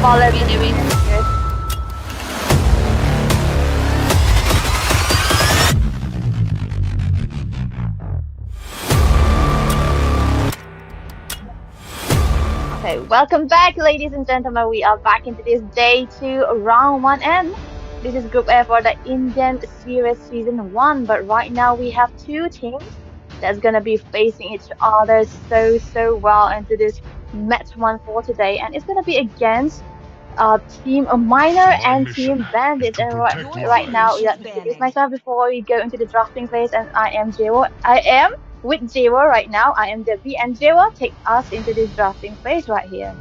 follow me anyway. Good. Okay, welcome back, ladies and gentlemen. We are back into this day 2, round 1, and this is Group A for the Indian Series Season 1. But right now, we have two teams that's gonna be facing each other so well into this match 1 for today, and it's gonna be against Team Miner and Team Bandit. And right now, let me introduce myself before we go into the drafting phase. And I am Jewo. I am with Jewo right now. I am Debbie, and Jewo take us into this drafting phase right here.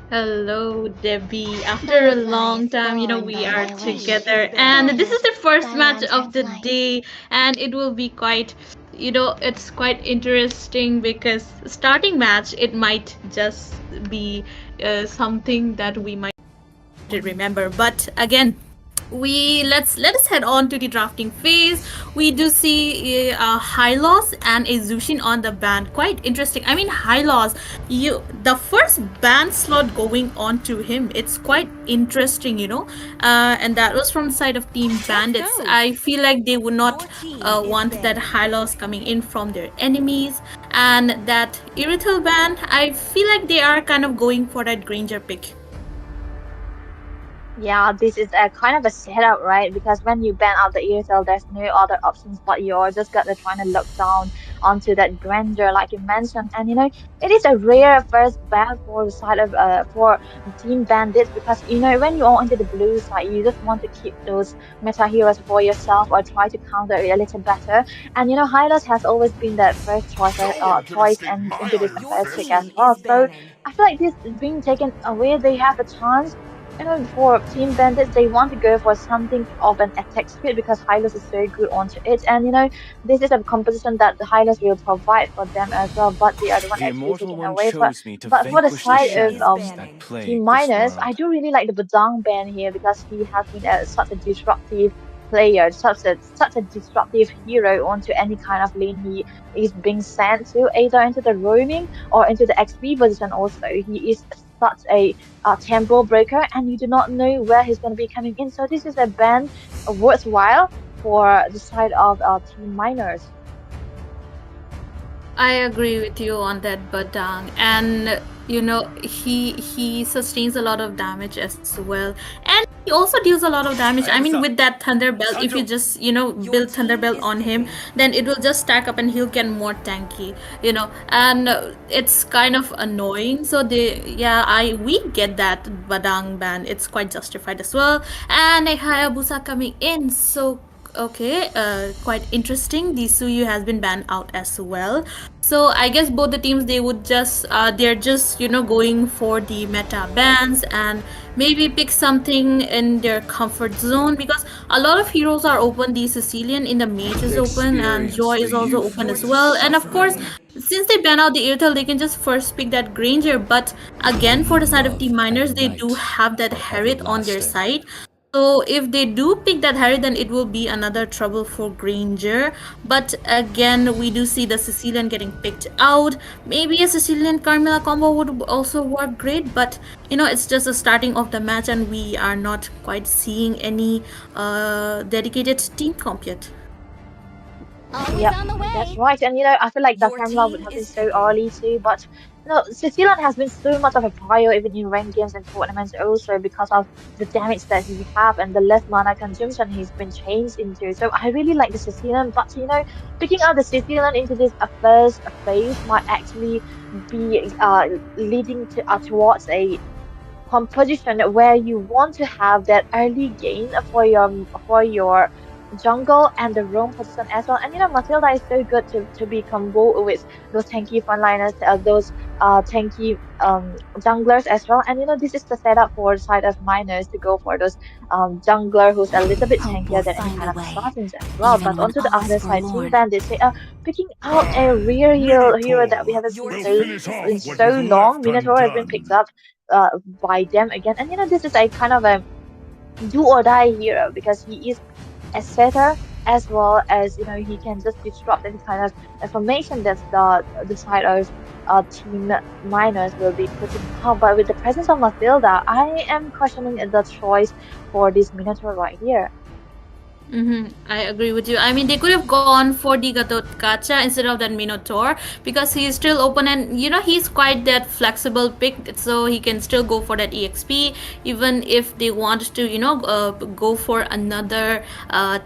Hello, Debbie. After a long time, we are together, and this is the first match of the day, and it will be quite, it's quite interesting because starting match, it might just be something that we might remember, but again, let us head on to the drafting phase. We do see Hylos and a Zushin on the ban. Quite interesting. I mean, Hylos, the first ban slot going on to him. It's quite interesting, and that was from the side of Team Bandits. I feel like they would not want that Hylos coming in from their enemies, and that Irithel ban. I feel like they are kind of going for that Granger pick. Yeah, this is a kind of a setup, right? Because when you ban out the ESL, there's no other options but you're just got to trying to lock down onto that grandeur, like you mentioned. And it is a rare first ban for the side of for Team Bandits because when you are into the blue side, you just want to keep those meta heroes for yourself or try to counter it a little better. And Hylos has always been that first choice and into this first pick as well. So I feel like this is being taken away. They have a chance for Team Bandits, they want to go for something of an attack speed because Hylos is very good onto it. And this is a composition that the Hylos will provide for them as well, but the other one actually taken away. But for the side of Team Miners, I do really like the Badang ban here because he has been such a disruptive player, such a disruptive hero onto any kind of lane he is being sent to, either into the roaming or into the XP position also. He is such a tempo breaker, and you do not know where he's going to be coming in. So this is a ban worthwhile for the side of Team Miners. I agree with you on that, Badang, and he sustains a lot of damage as well, and he also deals a lot of damage. I mean, with that Thunder Belt, if you just build Thunder Belt on him, then it will just stack up and he'll get more tanky, and it's kind of annoying. So we get that Badang ban. It's quite justified as well, and a Hayabusa coming in, so. Okay, quite interesting. The Suyu has been banned out as well. So I guess both the teams, they would just they're just going for the meta bans and maybe pick something in their comfort zone because a lot of heroes are open. The Sicilian in the mage is open and Joy is also open as well. And of course, since they ban out the Irithel, they can just first pick that Granger. But again, for the side of the Miners, they do have that Harriet on their side. So if they do pick that Harry, then it will be another trouble for Granger. But again, we do see the Sicilian getting picked out. Maybe a Sicilian Carmilla combo would also work great, but it's just the starting of the match and we are not quite seeing any dedicated team comp yet. Yeah, that's right. And I feel like the Carmilla would have been so early too, but Sicilian has been so much of a prior even in ranked games and tournaments also because of the damage that he have and the less mana consumption he's been changed into. So I really like the Sicilian, but picking out the Sicilian into this first phase might actually be leading towards a composition where you want to have that early gain for your jungle and the roam position as well. And Matilda is so good to be combo with those tanky frontliners, those tanky junglers as well. And this is the setup for the side of Miners to go for those jungler who's a little bit tankier than any kind of assassins as well. But onto the other side, Team Bandits, they are picking out a rare hero that we haven't seen in so long. Minotaur has been picked up by them again. And this is a kind of a do or die hero because he is a setter as well as he can just disrupt any kind of information that's the side of team miners will be putting out. But with the presence of Matilda, I am questioning the choice for this Minotaur right here. I agree with you. I mean, they could have gone for the Gacha instead of that Minotaur because he's still open and he's quite that flexible pick, so he can still go for that EXP even if they want to go for another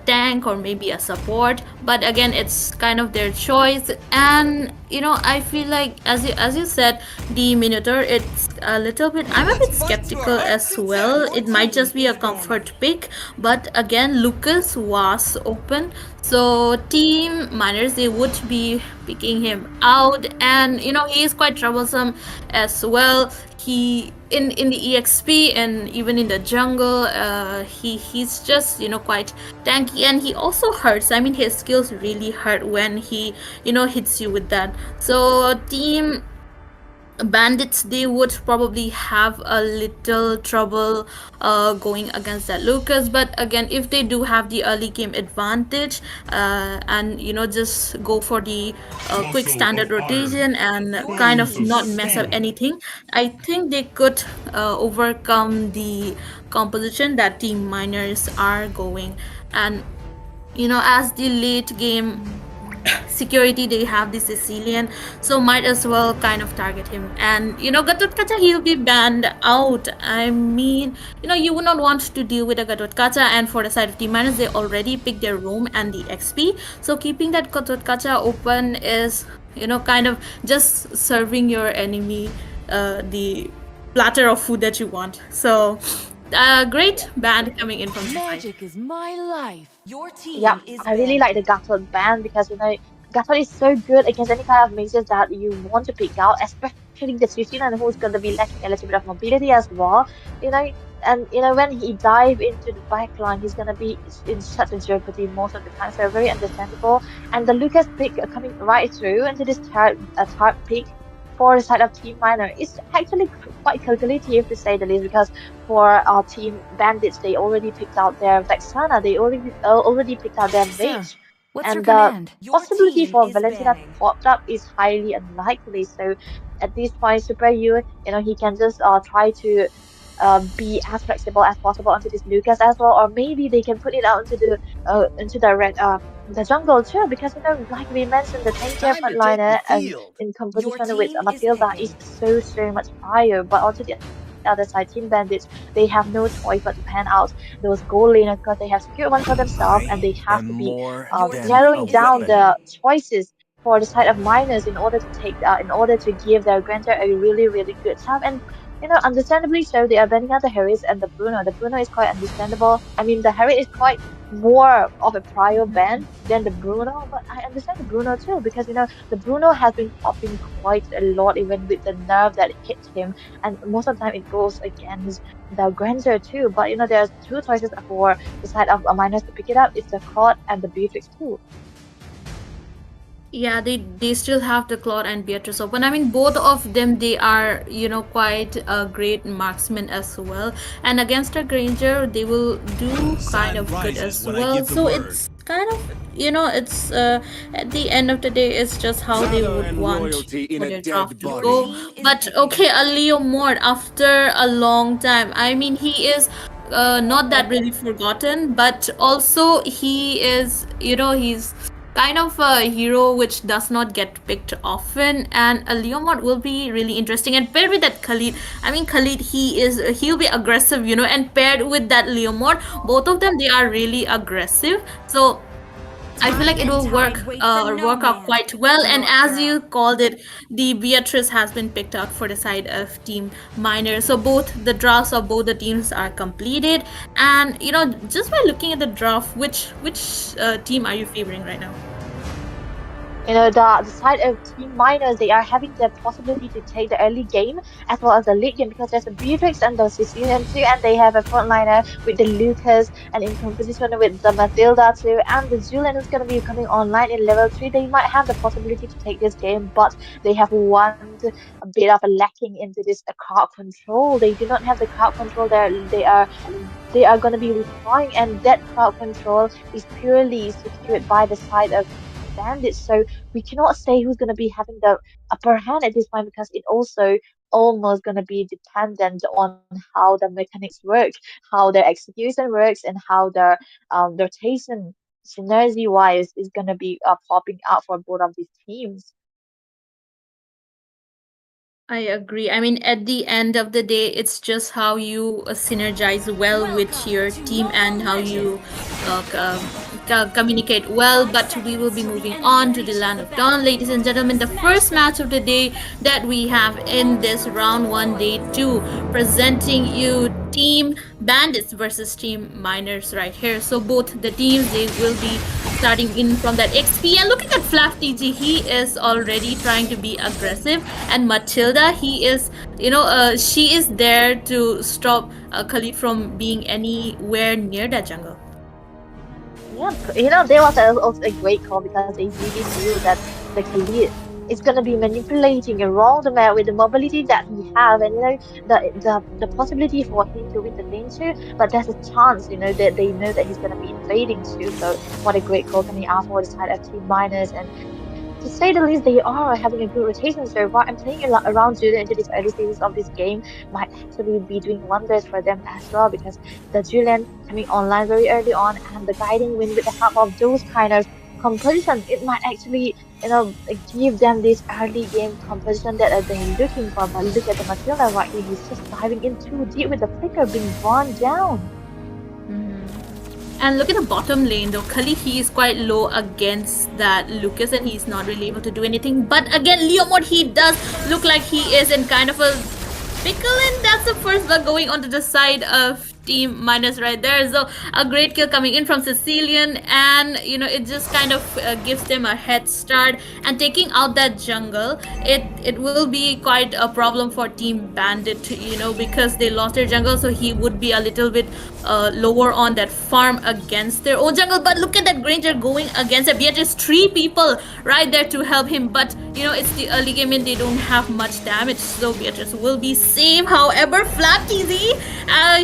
tank or maybe a support. But again, it's kind of their choice, and I feel like as you said, the Minotaur, it's a little bit. I'm a bit skeptical as well. It might just be a comfort pick, but again, Lucas was open, so team miners they would be picking him out, and he is quite troublesome as well. He in the exp and even in the jungle, he's just quite tanky, and he also hurts. I mean, his skills really hurt when he hits you with that. So team bandits, they would probably have a little trouble going against that Lucas, but again, if they do have the early game advantage, and just go for the quick standard rotation and kind of not mess up anything, I think they could overcome the composition that team miners are going. And as the late game security, they have the Sicilian, so might as well kind of target him. And Gatotkacha, he'll be banned out. I mean, you would not want to deal with a Gatotkacha, and for the side of the miners, they already picked their room and the XP, so keeping that Gatotkacha open is kind of just serving your enemy the platter of food that you want. So great band coming in from the side. Magic is my life. Your Yeah, team is I really like banned. the Gatot ban because Gatot is so good against any kind of mages that you want to pick out, especially the Sicilian who's gonna be lacking a little bit of mobility as well. You know, and when he dive into the backline, he's gonna be in such a jeopardy most of the time. So very understandable. And the Lucas pick coming right through into this third pick for the side of Team Minor is actually quite calculative to say the least, because for our Team Bandits, they already picked out their Vexana, they already picked out their Sir, Mage, what's your and the command? Your possibility team for is Valentina to banning. pop up is highly unlikely. So at this point, Super he can just try to be as flexible as possible onto this Lucas as well, or maybe they can put it out into the red the jungle too, because like we mentioned, the tankier Time to take the frontliner and field. in Your competition with team is Matilda is picking. so much higher. But onto the other side, Team Bandits, they have no choice but to pan out those gold laners because they have secured one for themselves, and they I have to am be more Your than team a narrowing is down weapon. the picking. choices for the side of miners in order to give their Granger a really good time. And understandably so, they are banning out the Harris and the Bruno. The Bruno is quite understandable. I mean, the Harry is quite more of a prior ban than the Bruno, but I understand the Bruno too, because the Bruno has been popping quite a lot, even with the nerve that hit him, and most of the time it goes against the Granger too. But there's two choices for the side of miners to pick it up. It's the Claude and the Beatrix too. Yeah, they still have the Claude and Beatrice open. I mean, both of them, they are quite a great marksman as well. And against a Granger, they will do The kind sun of good rises as when I well. give the So word. it's kind of it's at the end of the day, it's just how they Valor would and want royalty in for a their dead draft to Your go. body. team is But picking. okay, a Leo Mort after a long time. I mean, he is not that really forgotten, but also he is he's kind of a hero which does not get picked often, and a Leomord will be really interesting. And paired with that Khalid, I mean, Khalid, he'll be aggressive, and paired with that Leomord, both of them, they are really aggressive. So I feel like Time it and will tide wait for no work out man. quite well. And North as you girl. called it, the Beatrice has been picked out for the side of Team Miner. So both the drafts of both the teams are completed. And just by looking at the draft, which team are you favoring right now? The side of Team Miners, they are having the possibility to take the early game as well as the late game because there's a Beatrix and the Sicilian too, and they have a frontliner with the Lucas and in competition with the Matilda too, and the Julian is gonna be coming online in level 3. They might have the possibility to take this game, but they have one a bit of a lacking into this crowd control. They do not have the crowd control there. They are going to be requiring, and that crowd control is purely secured by the side of bandits. So we cannot say who's going to be having the upper hand at this point because it also almost going to be dependent on how the mechanics work, how their execution works, and how their rotation synergy wise is going to be popping out for both of these teams. I agree. I mean, at the end of the day, it's just how you synergize well with Welcome your to team and Mobile how you Legends! communicate well. But we will be Attacks moving and on to the embrace land the of dawn, battle. ladies and gentlemen. The Smash first that match of the day that we have in this round one, day two, presenting you Team Bandits versus Team Miners right here. So both the teams, they will be starting in from that XP. And look at that Flap TG, he is already trying to be aggressive. And Matilda, he is, she is there to stop Khalid from being anywhere near that jungle. Yeah, there was also a great call because they really knew that the Khalid is gonna be manipulating around the map with the mobility that he have, and the possibility for him to win the lane too. But there's a chance, that they know that he's gonna be invading too. So what a great call coming out for the side of Team Miners, and to say the least, they are having a good rotation so far. And playing around Julian into this early stages of this game might actually be doing wonders for them as well because the Julian coming online very early on and the guiding wind with the help of those kind of composition, it might actually, give them this early game composition that they're looking for. But look at the Matilda right here. He's just diving in too deep with the flicker being burned down. And look at the bottom lane though. Khalid, he is quite low against that Lucas and he's not really able to do anything. But again, Leomord, he does look like he is in kind of a pickle, and that's the first bug going onto the side of Team Minus right there. So a great kill coming in from Sicilian, and it just kind of gives them a head start. And taking out that jungle, it will be quite a problem for Team Bandit, because they lost their jungle, so he would be a little bit lower on that farm against their own jungle. But look at that Granger going against it. Yet just three people right there to help him. But it's the early game and they don't have much damage, so Beatrice will be safe. However, Flap TZ,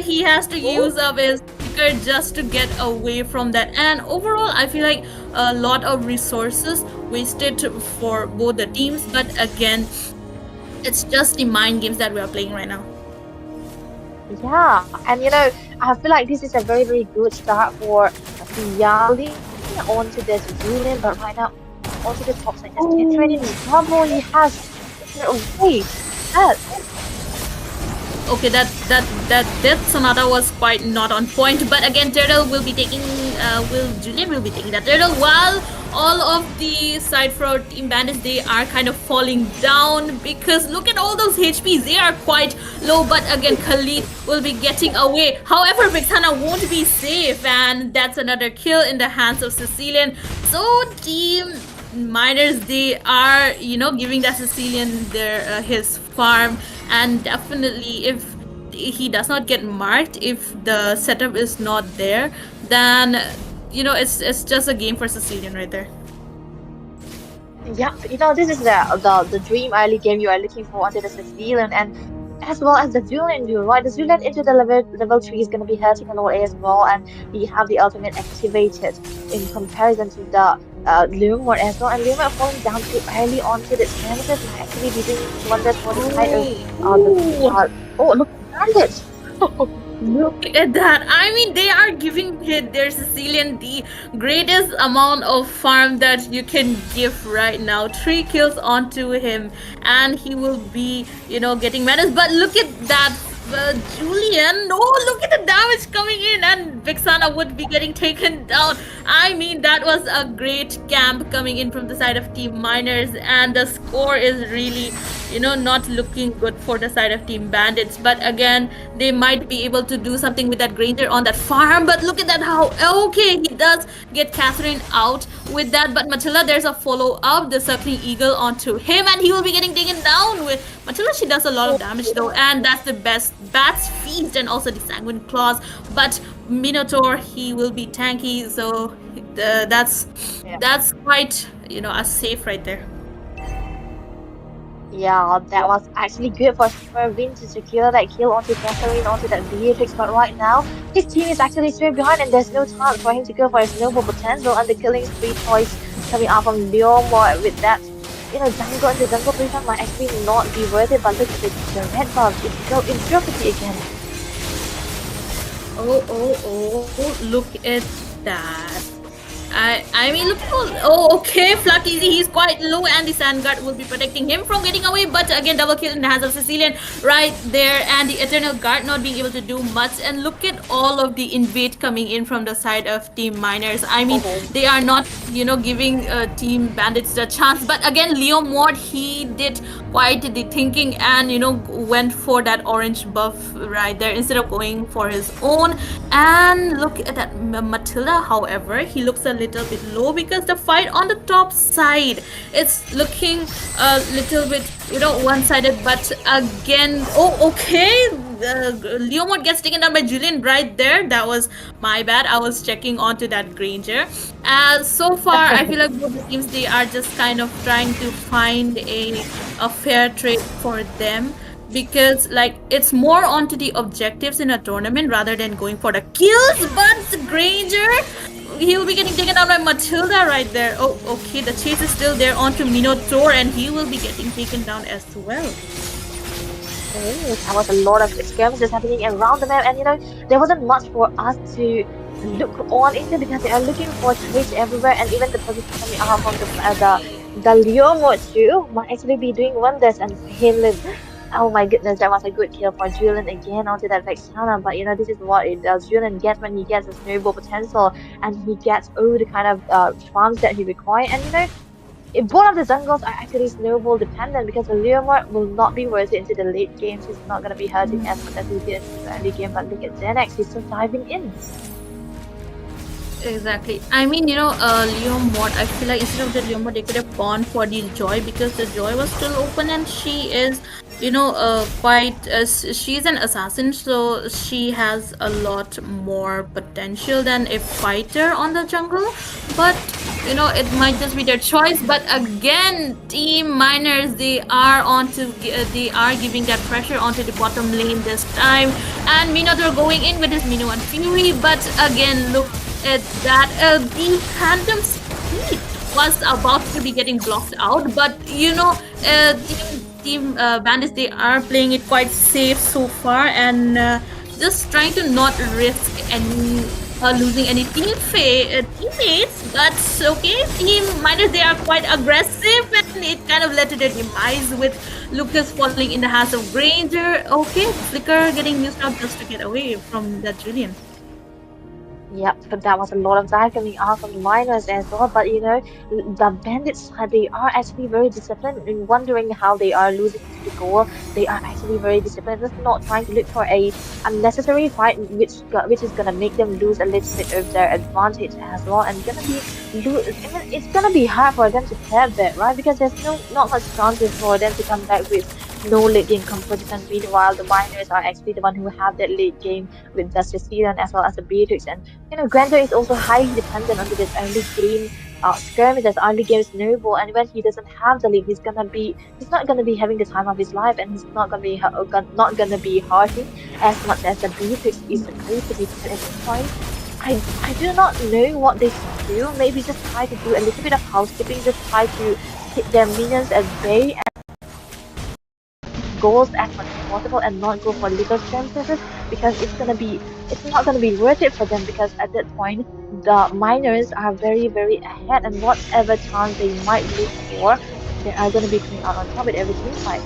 he has to use up his sticker just to get away from that. And overall, I feel like a lot of resources wasted for both the teams. But again, it's just the mind games that we are playing right now. Yeah, and I feel like this is a very, very good start for Yali onto the Julian, but right now onto the top side. Just Kentrine in trouble. He has taken away. That. Okay, that sonata was quite not on point. But again, Turtle will be taking Julian will be taking that turtle, while all of the side for Team Bandits, they are kind of falling down because look at all those HPs, they are quite low. But again, Khalid will be getting away. However, Vixana won't be safe, and that's another kill in the hands of Sicilian. So Team Miners, they are giving that Sicilian their his farm, and definitely if he does not get marked, if the setup is not there, then it's just a game for Sicilian right there. Yeah, this is the dream early game you are looking for under the Sicilian, and as well as the Julian view, right? The Julian into the level 3 is gonna be hurting a lot as well, and we have the ultimate activated in comparison to the Lumor as well, and Lumor falling down too early onto the chances might actually be doing wonders for the side of oh, look at it. Look at that. I mean, they are giving their Sicilian the greatest amount of farm that you can give right now. 3 kills onto him, and he will be, getting menace. But look at that. Julian, oh, look at the damage coming in, and Vixana would be getting taken down. I mean, that was a great camp coming in from the side of Team Miners, and the score is really, not looking good for the side of Team Bandits. But again, they might be able to do something with that Granger on that farm. But look at that, how okay, he does get Catherine out with that. But Matilda, there's a follow up, the Circling Eagle onto him, and he will be getting taken down with Matilda. She does a lot of damage though, and that's the best Bat's Feast and also the Sanguine Claws. But Minotaur, he will be tanky, so that's Yeah. that's quite a safe right there. Yeah, that was actually good for Superwin to secure that kill onto Catherine, onto that Beatrix, but right now his team is actually straight behind and there's no chance for him to go for his noble potential and the killing spree choice coming out from Leomor with that, jungle and the jungle prefab might actually not be worth it, but look at the red buff, it's go in purity again. Oh, look at that. I mean, look. Oh, okay. Flat Easy, he's quite low, and the Sandguard will be protecting him from getting away. But again, double kill in the hands of Sicilian right there, and the Eternal Guard not being able to do much. And look at all of the invade coming in from the side of Team Miners. I mean, they are not, giving Team Bandits the chance. But again, Leo Mord, he did quite the thinking and, went for that orange buff right there instead of going for his own. And look at that Matilda, however, he looks a little bit low because the fight on the top side, it's looking a little bit, one-sided. But again, okay, Leomord gets taken down by Julian right there. That was my bad. I was checking onto that Granger. So far, I feel like both the teams, they are just kind of trying to find a fair trade for them, because like it's more onto the objectives in a tournament rather than going for the kills. But Granger, he will be getting taken down by Matilda right there. Oh, okay, the chase is still there onto Minotaur, and he will be getting taken down as well. There was a lot of skirmishes happening around the map, and there wasn't much for us to look on into because they are looking for trades everywhere, and even the position coming out from the Leomord too might actually be doing wonders. And Helen, oh my goodness, that was a good kill for Julian again onto that Vexana. But this is what it does. Julian gets when he gets a snowball potential, and he gets all the kind of farms that he requires, and if both of the jungles are actually snowball dependent because the Leomord will not be worth it into the late games. He's not going to be hurting as much as he did in the early game. But look at Zenex, he's still diving in. Exactly. I mean, Leo Mod, I feel like instead of the Leo Mod, they could have gone for the Joy because the Joy was still open and she is, quite, she's an assassin, so she has a lot more potential than a fighter on the jungle. But, it might just be their choice. But again, Team Miners, they are giving that pressure onto the bottom lane this time. And Minotaur going in with his Mino and Fury. But again, look at that, the Phantom Speed was about to be getting blocked out, but team Bandits, they are playing it quite safe so far and just trying to not risk any losing any teammates. But okay, Team Miners, they are quite aggressive and it kind of led to their demise with Lucas falling in the hands of Granger. Okay, Flicker getting used up just to get away from that Julian. Yep, but that was a lot of dive coming out from the Miners as well. But the Bandits, they are actually very disciplined. In wondering how they are losing to the goal, they are actually very disciplined. Just not trying to look for a unnecessary fight, which is gonna make them lose a little bit of their advantage as well, and it's gonna be hard for them to play that, right? Because there's not much chances for them to come back with no late game composition. Meanwhile, the Miners are actually the one who have that late game with the Sicilian as well as the Beatrix. And Granger is also highly dependent on this early game skirmishes, early game snowball. And when he doesn't have the lead, he's not gonna be having the time of his life, and he's not gonna be hurting as much as the Beatrix is supposed to be. But at this point, I do not know what they should do. Maybe just try to do a little bit of housekeeping, just try to keep their minions at bay and goals as much as possible and not go for little chances because it's not gonna be worth it for them because at that point the Miners are very very ahead and whatever chance they might look for, they are gonna be coming out on top with every team fight.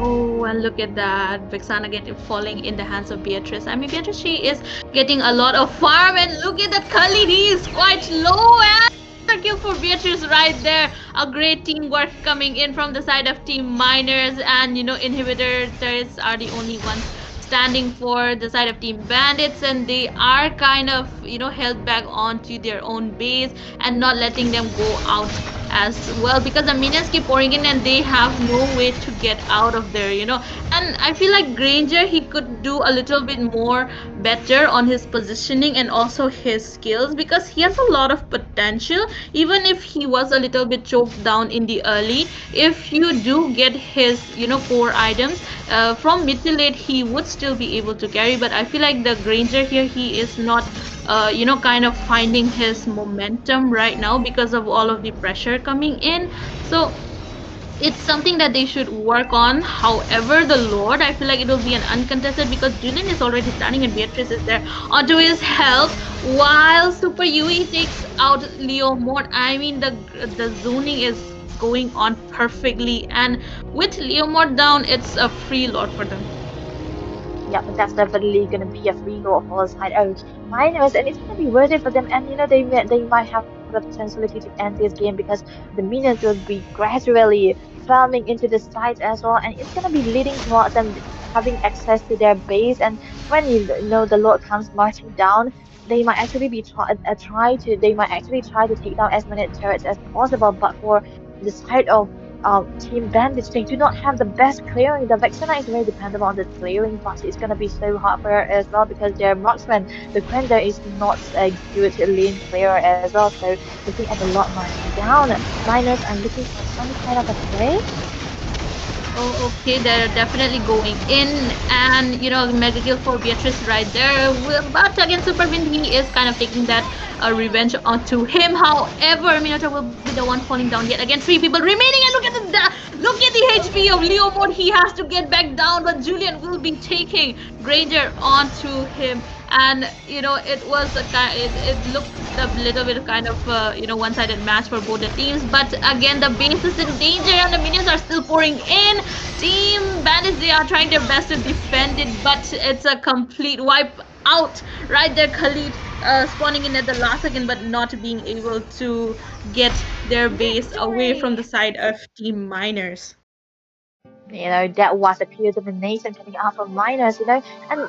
Oh, and look at that. Vixana getting falling in the hands of Beatrice. I mean, Beatrice, she is getting a lot of farm, and look at that Khalid. He is quite low, and a kill for Beatrice right there. A great teamwork coming in from the side of Team Miners, and Inhibitor turrets are the only ones standing for the side of Team Bandits, and they are kind of held back onto their own base and not letting them go out as well because the minions keep pouring in and they have no way to get out of there. And I feel like Granger, he could do a little bit more better on his positioning and also his skills because he has a lot of potential. Even if he was a little bit choked down in the early, if you do get his core items from mid to late, he would still be able to carry. But I feel like the Granger here, he is not kind of finding his momentum right now because of all of the pressure coming in. So it's something that they should work on. However, the Lord, I feel like it will be an uncontested because Julian is already standing and Beatrice is there onto his help while Super Yui takes out Leo Mort. I mean, the zoning is going on perfectly, and with Leo Mort down, it's a free Lord for them. Yeah, but that's definitely gonna be a free goal for the side of miners, and it's gonna be worth it for them. And they might have the potentiality to end this game because the minions will be gradually farming into the site as well, and it's gonna be leading towards them having access to their base. And when the Lord comes marching down, they might actually be they might actually try to take down as many turrets as possible. But for the side of Team Bandits, they do not have the best clearing. The Vexana is very dependable on the clearing, but it's gonna be so hard for her as well because their marksman, the Quender, is not a good lane clearer as well. So looking at the lot marching down, miners are looking for some kind of a play. Oh, okay, they're definitely going in, and Mega Kill for Beatrice right there. But again, Superwind, he is kind of taking that revenge onto him. However, Minotaur will be the one falling down yet again. Three people remaining, and look at the HP of Leo Mode. He has to get back down, but Julian will be taking Granger onto him. And it was it looked a little bit kind of one-sided match for both the teams. But again, the base is in danger, and the minions are still pouring in. Team Bandits, they are trying their best to defend it, but it's a complete wipe out right there. Khalid spawning in at the last second, but not being able to get their base away from the side of Team Miners. That was a clear domination coming out from miners, and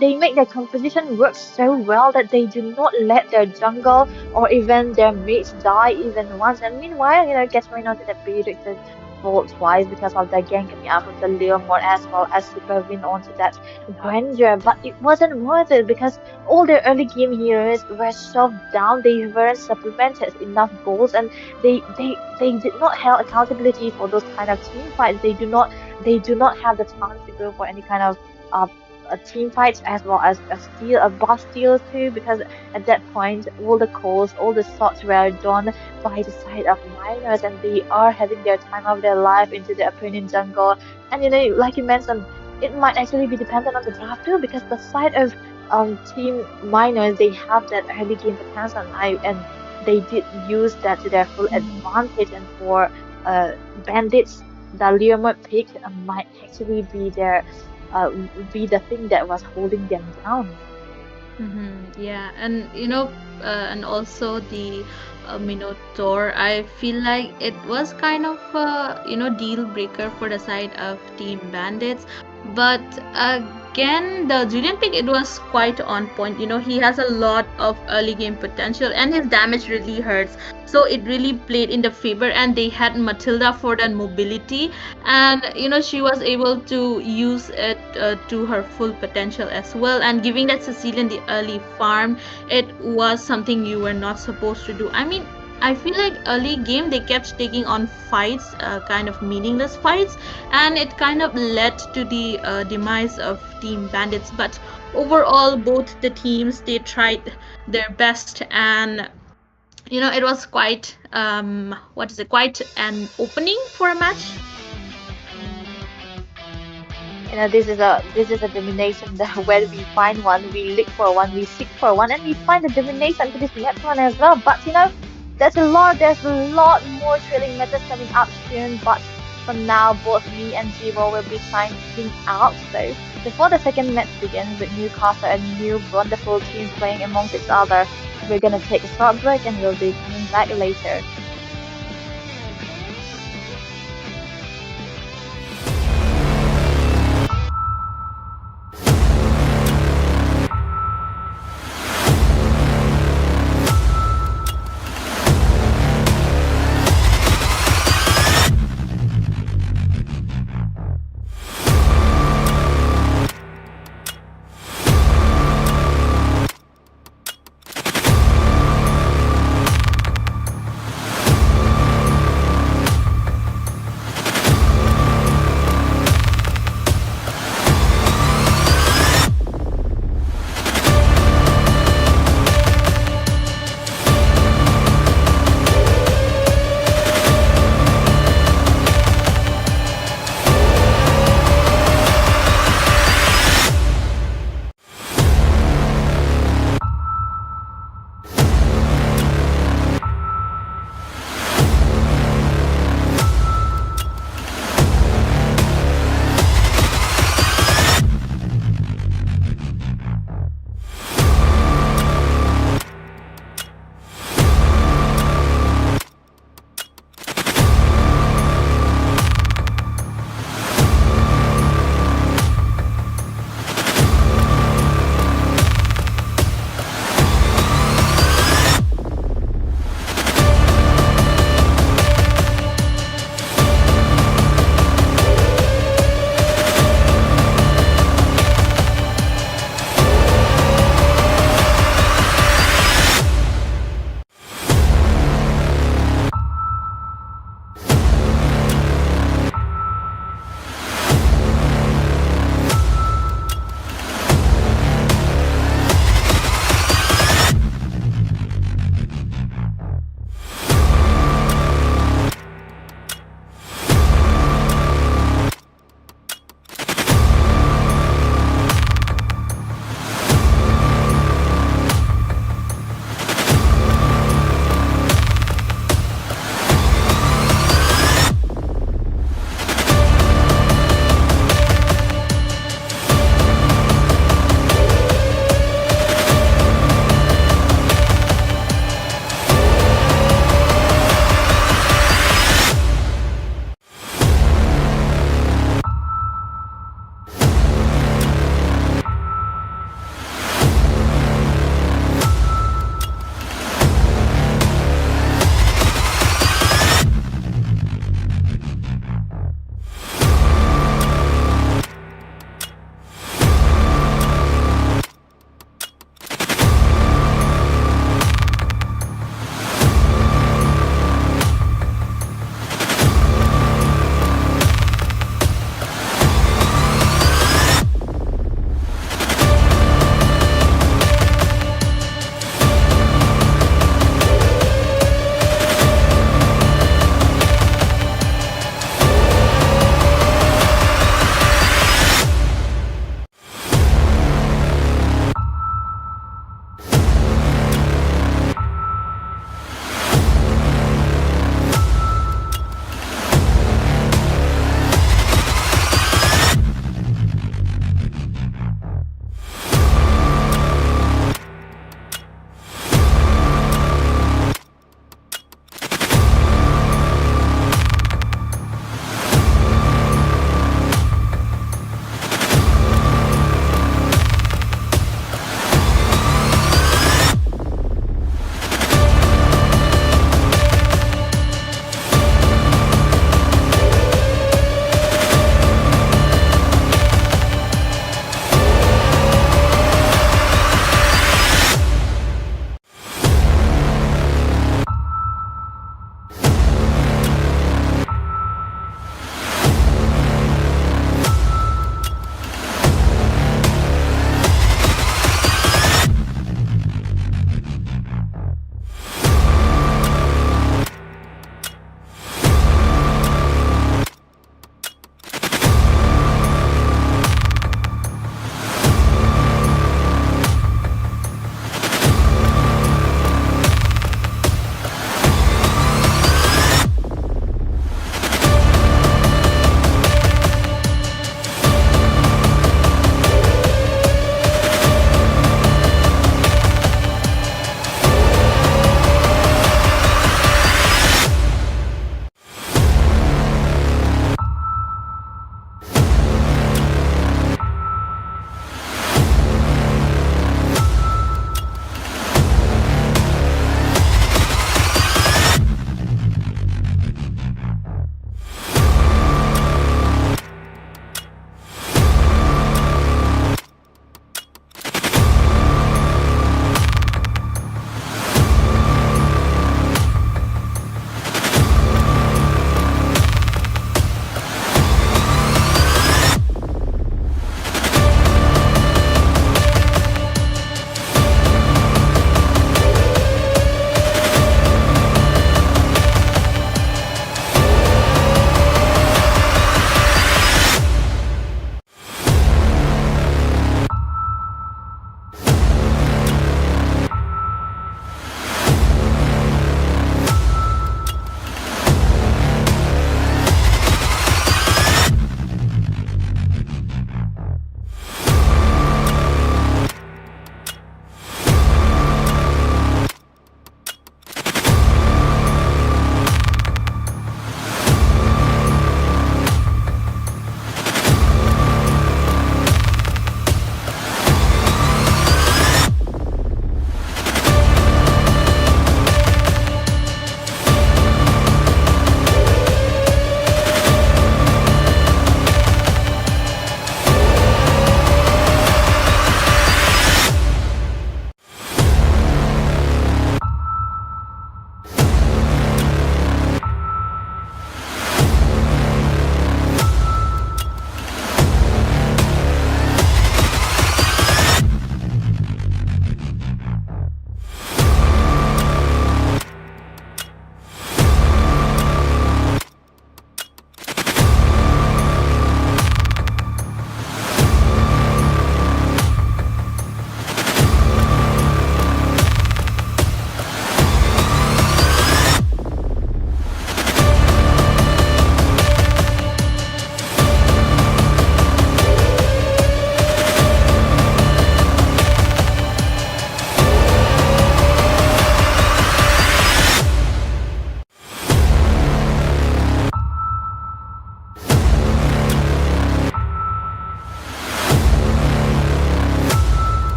they make their composition work so well that they do not let their jungle or even their mates die even once. And meanwhile, Catherine onto the Beatrix fall twice because of the gang coming out from the Leomord as well as Superwin onto that Grandeur. But it wasn't worth it because all their early game heroes were shoved down. They weren't supplemented enough goals, and they did not have accountability for those kind of team fights. They do not have the chance to go for any kind of uh, team fights as well as a buff steal too, because at that point all the calls, all the shots were done by the side of miners, and they are having their time of their life into the opponent jungle. And like you mentioned, it might actually be dependent on the draft too, because the side of team miners, they have that early game potential, and they did use that to their full advantage. And for uh, bandits, the Leomord pick might actually uh, be the thing that was holding them down. Yeah, and and also the Minotaur. I feel like it was kind of deal breaker for the side of Team Bandits, but again, the Julian pick, it was quite on point. He has a lot of early game potential, and his damage really hurts. So it really played in the favor, and they had Matilda for that mobility, and she was able to use it to her full potential as well. And giving that Sicilian the early farm, it was something you were not supposed to do. I mean, I feel like early game they kept taking on fights, kind of meaningless fights, and it kind of led to the demise of Team Bandits. But overall, both the teams, they tried their best, and it was quite what is it, quite an opening for a match. This is a domination that where we find one, we look for one, we seek for one, and we find the domination to this next one as well. But there's a lot more thrilling matches coming up soon. But for now, both me and Jiwo will be signing out though. Before the second match begins with Newcastle and new wonderful teams playing amongst each other, we're gonna take a short break and we'll be coming back later.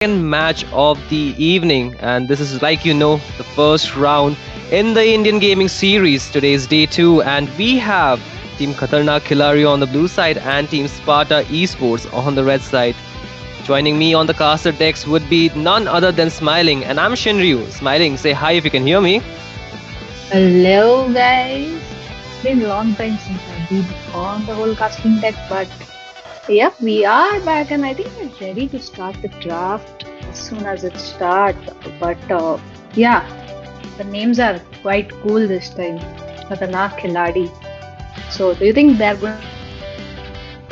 second match of the evening, and this is, like the first round in the Indian gaming series. Today is day two, and we have Team Khatarnak Khilari on the blue side and Team Sparta Esports on the red side. Joining me on the caster decks would be none other than Smiling, and I'm Shinryu. Smiling, say hi if you can hear me. Hello, guys. It's been a long time since I've been on the whole casting deck, but yep, we are back, and I think we're ready to start the draft as soon as it starts. But yeah, the names are quite cool this time. Khatarnak Khiladi. So, do you think they're going to be able to stand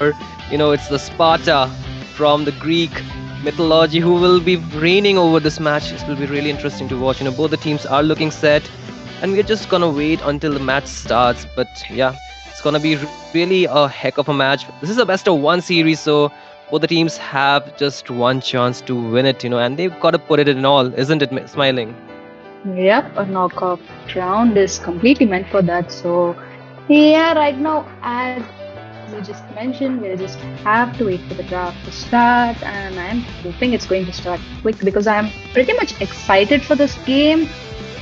up to the It's the Sparta from the Greek mythology who will be reigning over this match. This will be really interesting to watch. Both the teams are looking set, and we're just gonna wait until the match starts. But yeah, it's gonna be really a heck of a match. This is a best of one series, so both the teams have just one chance to win it, and they've got to put it in all, isn't it, Smiling? Yep, a knockout round is completely meant for that. So, yeah, right now, as we just mentioned, we'll just have to wait for the draft to start, and I'm hoping it's going to start quick because I'm pretty much excited for this game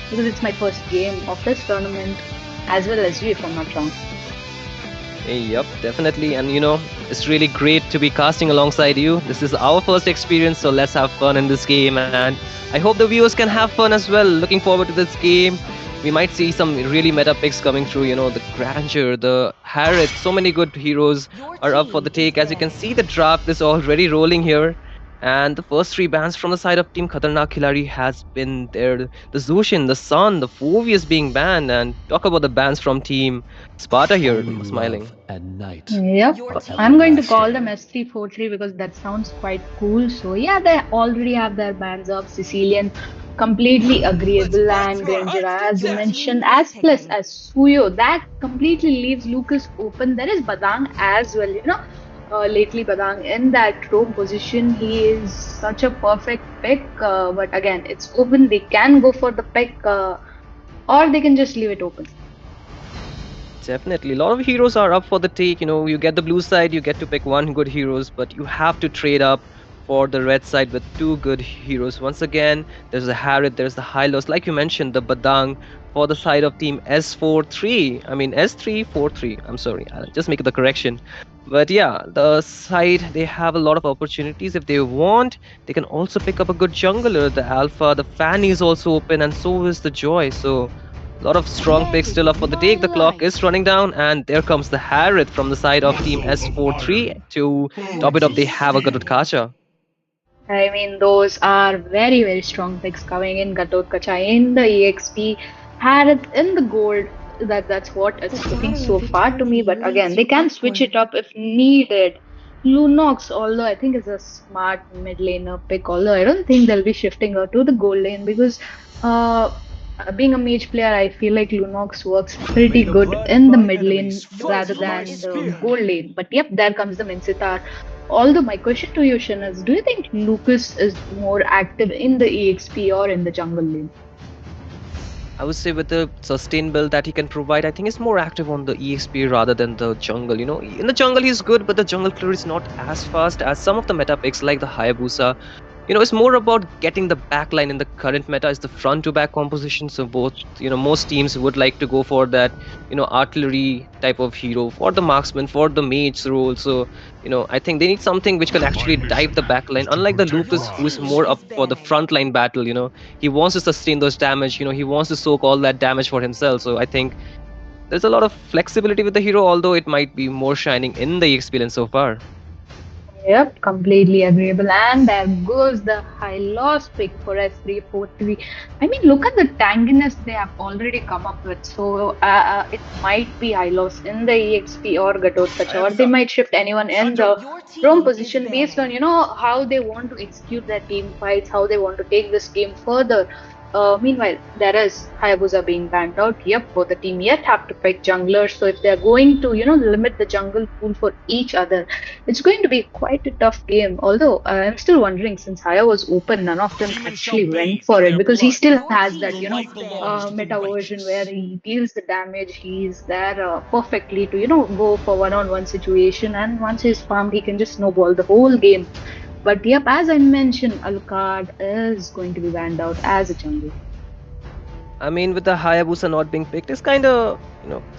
because it's my first game of this tournament as well as you, if I'm not wrong. Yep, definitely. And it's really great to be casting alongside you. This is our first experience, so let's have fun in this game. And I hope the viewers can have fun as well. Looking forward to this game. We might see some really meta picks coming through, the Grandeur, the Harriet. So many good heroes are up for the take. As you can see, the draft is already rolling here. And the first three bans from the side of Team Khatarnak Khilari has been there. The Zushin, the Sun, the Phoveus being banned. And talk about the bans from Team Sparta here, Smiling. Yep, I'm going to call them S343 because that sounds quite cool. So, yeah, they already have their bands up. Sicilian, completely agreeable, and Granger, as you mentioned, as plus as Suyo. That completely leaves Lucas open. There is Badang as well, lately Badang in that roam position. He is such a perfect pick, but again, it's open. They can go for the pick, or they can just leave it open. Definitely. A lot of heroes are up for the take. You get the blue side, you get to pick one good heroes, but you have to trade up for the red side with two good heroes. Once again, there's the Harriet, there's the Hylos. Like you mentioned, the Badang for the side of team S43. I mean, S343. I'm sorry. I'll just make the correction. But yeah, the side, they have a lot of opportunities. If they want, they can also pick up a good jungler. The Alpha, the Fanny is also open, and so is the Joy. So a lot of strong picks still up for the take. The clock is running down, and there comes the Harriet from the side of Team S43 to top it up. They have a good Kacha. I mean, those are very, very strong picks coming in. Gatot Kacha in the EXP, Harith in the gold. That's what it's looking so far to me. But again, they can switch it up if needed. Lunox, although I think is a smart mid laner pick, although I don't think they'll be shifting her to the gold lane because being a mage player, I feel like Lunox works pretty good in the mid lane rather than the gold lane. But yep, there comes the Minsitar. Although my question to you, Shin, is do you think Lucas is more active in the EXP or in the jungle lane? I would say with the sustain build that he can provide, I think he's more active on the EXP rather than the jungle. In the jungle he's good, but the jungle clear is not as fast as some of the meta picks like the Hayabusa. It's more about getting the backline. In the current meta is the front to back composition. So both, most teams would like to go for that, artillery type of hero, for the marksman, for the mage role. So, I think they need something which can actually dive the backline. Unlike the Lucas, who is more up for the frontline battle, he wants to sustain those damage, he wants to soak all that damage for himself. So I think there's a lot of flexibility with the hero, although it might be more shining in the experience so far. Yep, completely agreeable. And there goes the high loss pick for S343. I mean, look at the tanginess they have already come up with. So it might be high loss in the EXP or Gatot Kacha, or they might shift anyone in the roam position based on, how they want to execute their team fights, how they want to take this game further. Meanwhile, there is Hayabusa being banned out. Yep, both the team yet have to pick junglers. So if they're going to, limit the jungle pool for each other, it's going to be quite a tough game. Although I'm still wondering, since Haya was open, none of them actually went for it because he still has that, meta version where he deals the damage. He's there perfectly to, go for one-on-one situation, and once he's farmed, he can just snowball the whole game. But yep, as I mentioned, Alucard is going to be banned out as a jungle. I mean, with the Hayabusa not being picked, it's kind of,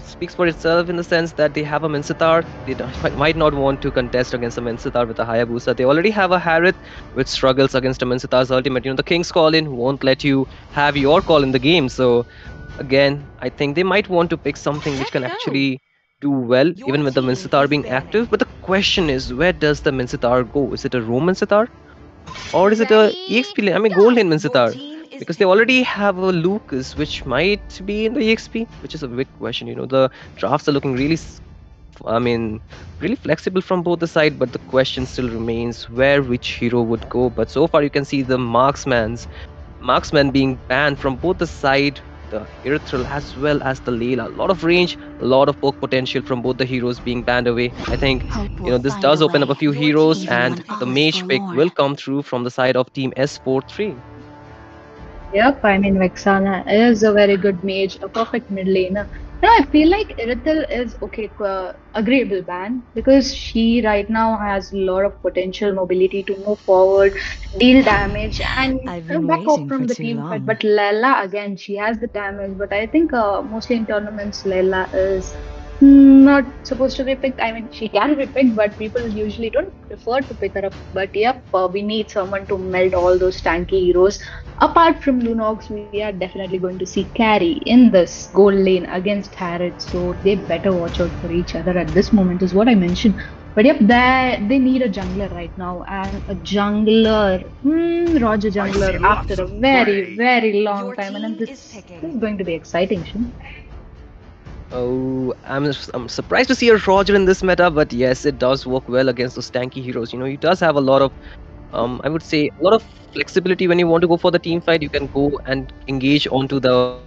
speaks for itself in the sense that they have a Mincetar. They might not want to contest against a Mincetar with a Hayabusa. They already have a Harith, which struggles against a Mincetar's ultimate. The King's Call in won't let you have your call in the game. So, again, I think they might want to pick something which can actually do well, even with the Mincetar being active. But the question is, where does the Mincetar go? Is it a Roman Mincetar? Or is it a EXP lane? I mean, gold lane Mincetar? Because they already have a Lucas, which might be in the EXP, which is a big question. The drafts are looking really, I mean, really flexible from both the side, but the question still remains where which hero would go. But so far, you can see the marksman being banned from both the side, the Erythril as well as the Layla. A lot of range, a lot of poke potential from both the heroes being banned away. I think this does open up a few heroes, and the mage pick will come through from the side of Team S43. Yep, I mean Vexana is a very good mage, a perfect mid laner. I feel like Irithel is okay, agreeable ban because she right now has a lot of potential mobility to move forward, deal damage, and back off from the team fight. But Layla again, she has the damage, but I think mostly in tournaments, Layla is not supposed to be picked. I mean, she can be picked, but people usually don't prefer to pick her up. But yep, we need someone to meld all those tanky heroes. Apart from Lunox, we are definitely going to see carry in this gold lane against Harrod, so they better watch out for each other at this moment, is what I mentioned. But yep, they need a jungler right now, and a jungler, Roger jungler after a very, very long time, and this is going to be exciting, Shin. Oh, I'm surprised to see a Roger in this meta, but yes, it does work well against those tanky heroes. He does have a lot of, I would say, a lot of flexibility when you want to go for the team fight. You can go and engage onto the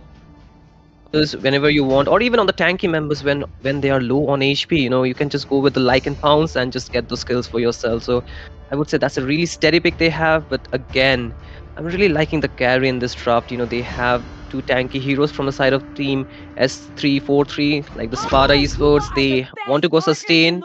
healers whenever you want, or even on the tanky members when they are low on HP. You can just go with the like and pounce and just get those kills for yourself. So I would say that's a really steady pick they have. But again, I'm really liking the carry in this draft. They have two tanky heroes from the side of team S343, like the Sparta Esports. They want to go sustain.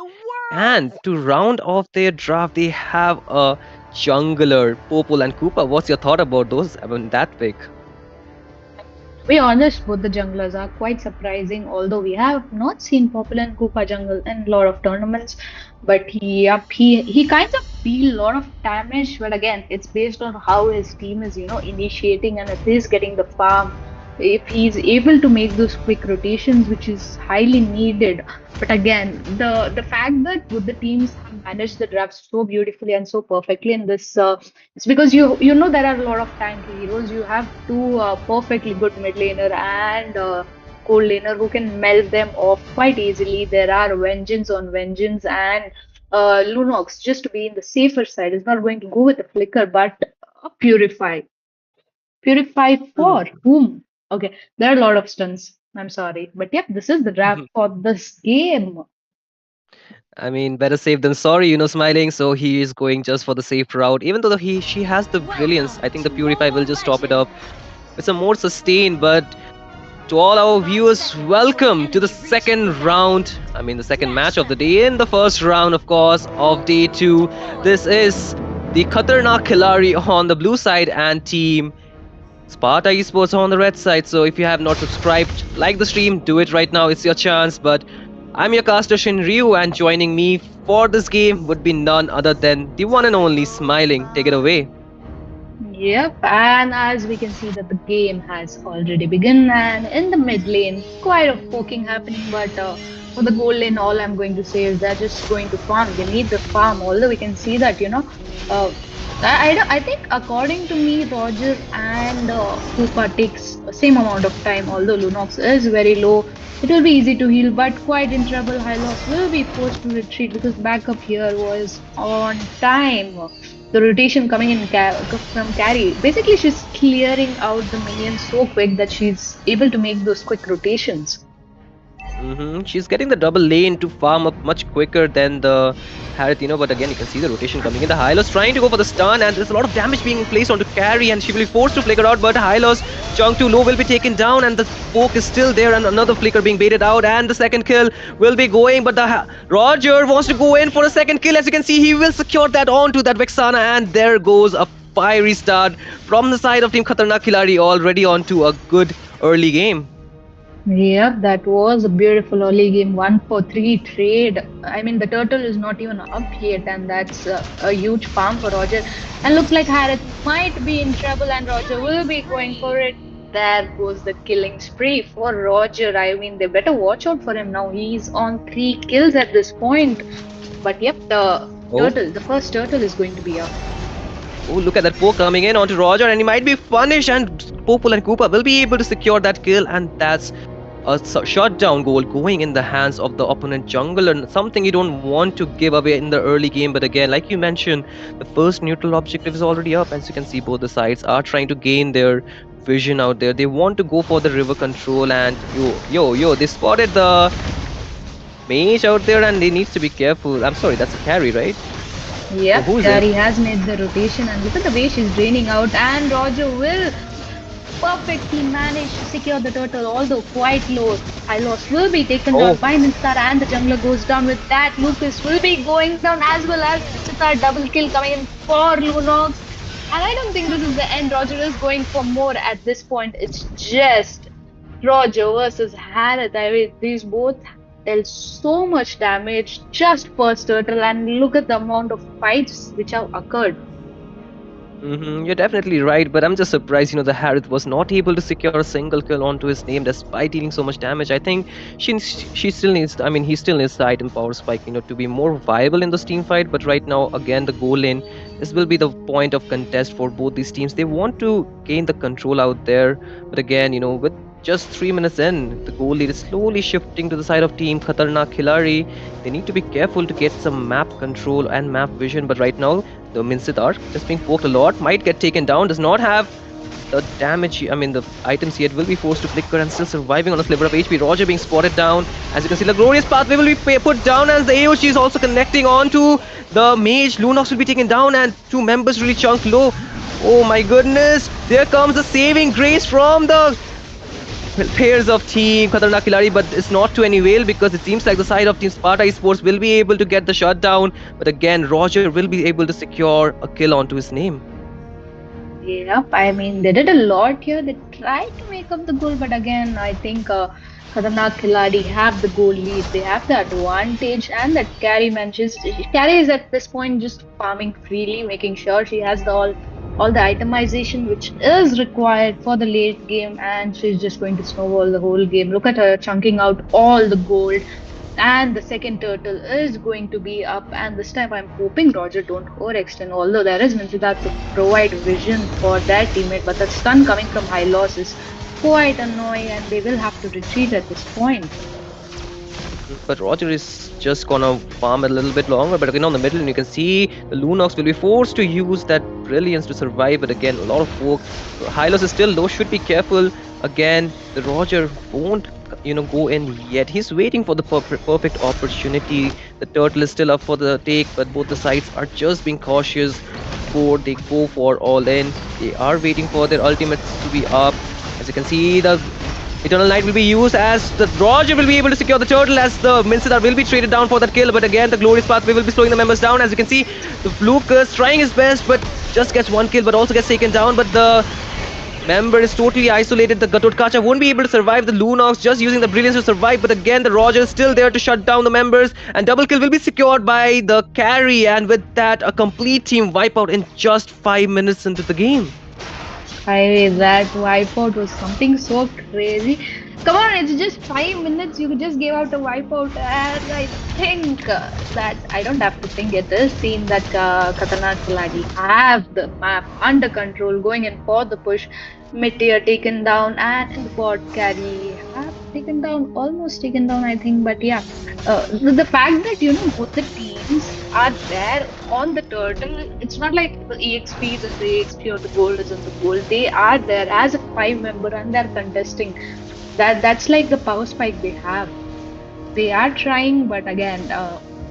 And to round off their draft, they have a jungler, Popol and Koopa. What's your thought about those? I mean, that pick. To be honest, both the junglers are quite surprising, although we have not seen Popul and Koopa jungle in a lot of tournaments. But he kind of deal a lot of damage. But again, it's based on how his team is, initiating, and if he's getting the farm, if he's able to make those quick rotations, which is highly needed. But again, the fact that both the teams have managed the draft so beautifully and so perfectly in this, it's because you know there are a lot of tanky heroes. You have two perfectly good mid laner and gold laner who can melt them off quite easily. There are vengeance on vengeance, and Lunox, just to be in the safer side, is not going to go with a flicker but purify. Purify for whom? Okay, there are a lot of stunts. I'm sorry. But yep, this is the draft for this game. I mean, better safe than sorry, Smiling. So he is going just for the safe route. Even though she has the brilliance, I think the Purify will just top it up. It's a more sustained, but to all our viewers, welcome to the second round. I mean, the second match of the day. In the first round, of course, of day 2. This is the Khatarnak Khilari on the blue side and team Sparta Esports on the red side. So if you have not subscribed, like the stream, do it right now. It's your chance. But I'm your caster Shin Ryu, and joining me for this game would be none other than the one and only Smiling. Take it away. Yep, and as we can see that the game has already begun, and in the mid lane, quite a poking happening, but for the gold lane, all I'm going to say is they're just going to farm. They need the farm, although we can see that, I think according to me, Roger and Koopa takes the same amount of time, although Lunox is very low. It will be easy to heal, but quite in trouble. Hylos will be forced to retreat because backup here was on time. The rotation coming in from carry. Basically, she's clearing out the minions so quick that she's able to make those quick rotations. She's getting the double lane to farm up much quicker than the Harith, but again, you can see the rotation coming in. The Hylos trying to go for the stun, and there's a lot of damage being placed onto carry, and she will be forced to flicker out, but Hylos, chunk too low, will be taken down, and the poke is still there, and another flicker being baited out, and the second kill will be going, but Roger wants to go in for a second kill. As you can see, he will secure that onto that Vexana, and there goes a fiery start from the side of Team Khatarnak Khiladi, already onto a good early game. Yep, that was a beautiful early game. 1-for-3 trade. I mean, the turtle is not even up yet, and that's a huge farm for Roger. And looks like Harith might be in trouble, and Roger will be going for it. There goes the killing spree for Roger. I mean, they better watch out for him now. He's on 3 kills at this point. But yep, the first turtle is going to be up. Oh, look at that poke coming in onto Roger, and he might be punished, and Popul and Koopa will be able to secure that kill, and that's a shutdown goal going in the hands of the opponent jungler, something you don't want to give away in the early game. But again, like you mentioned, the first neutral objective is already up. As you can see, both the sides are trying to gain their vision out there. They want to go for the river control, and they spotted the mage out there, and they needs to be careful. I'm sorry, that's a carry, right? Yep, Carry has made the rotation, and look at the way she's draining out, and Roger will perfectly manage to secure the turtle, although quite low. Hylos will be taken down by Minstar, and the jungler goes down with that. Lucas will be going down, as well as Sitar double kill coming in for Lunox. And I don't think this is the end. Roger is going for more at this point. It's just Roger versus Harith. I mean, these both dealt so much damage just first turtle, and look at the amount of fights which have occurred. You're definitely right, but I'm just surprised, the Harith was not able to secure a single kill onto his name despite dealing so much damage. I think she still needs, he still needs the item power spike, to be more viable in this team fight. But right now, again, the goal lane, this will be the point of contest for both these teams. They want to gain the control out there, but again, with just 3 minutes in, the goal lead is slowly shifting to the side of Team Khatarnak Khiladi. They need to be careful to get some map control and map vision, but right now, the Minsitar just being poked a lot, might get taken down, does not have the damage, the items yet, will be forced to flicker and still surviving on a sliver of HP. Roger being spotted down. As you can see, the glorious pathway will be put down as the AOG is also connecting on to the mage. Lunox will be taken down, and 2 members really chunk low. Oh my goodness, there comes the saving grace from the players of Team Khatarnak Khiladi, but it's not to any avail because it seems like the side of Team Sparta Esports will be able to get the shutdown. But again, Roger will be able to secure a kill onto his name. Yep, I mean, they did a lot here. They tried to make up the goal, but again, I think Khatarnak Khiladi have the goal lead. They have the advantage, and that Carry mentions Carry is at this point just farming freely, making sure she has all the itemization which is required for the late game, and she's just going to snowball the whole game. Look at her chunking out all the gold, and the second turtle is going to be up, and this time I'm hoping Roger don't overextend, although there is Minsidat to provide vision for their teammate, but the stun coming from Hylos is quite annoying, and they will have to retreat at this point. But Roger is just gonna farm a little bit longer. But again, on the middle, and you can see the Lunox will be forced to use that brilliance to survive. But again, a lot of folk. Hylos is still low, should be careful. Again, the Roger won't, go in yet. He's waiting for the perfect opportunity. The turtle is still up for the take, but both the sides are just being cautious before they go for all in. They are waiting for their ultimates to be up. As you can see, the Eternal Knight will be used as the Roger will be able to secure the turtle, as the Minsitar will be traded down for that kill. But again, the Glorious Pathway will be slowing the members down. As you can see, the Lucas trying his best, but just gets 1 kill, but also gets taken down. But the member is totally isolated. The Gatot Kacha won't be able to survive. The Lunox just using the brilliance to survive. But again, the Roger is still there to shut down the members. And double kill will be secured by the carry. And with that, a complete team wipeout in just 5 minutes into the game. I mean, that wipeout was something so crazy. Come on, it's just 5 minutes. You just gave out a wipeout, and I think that I don't have to think. It is seen that Khatarnak Khiladi have the map under control, going in for the push. Mid-tier taken down, and in the bot carry have almost taken down, I think. But yeah, the fact that both the teams are there on the turtle. It's not like the EXP is in the EXP or the gold is in the gold. They are there as a 5 member and they're contesting. That's like the power spike they have. They are trying, but again,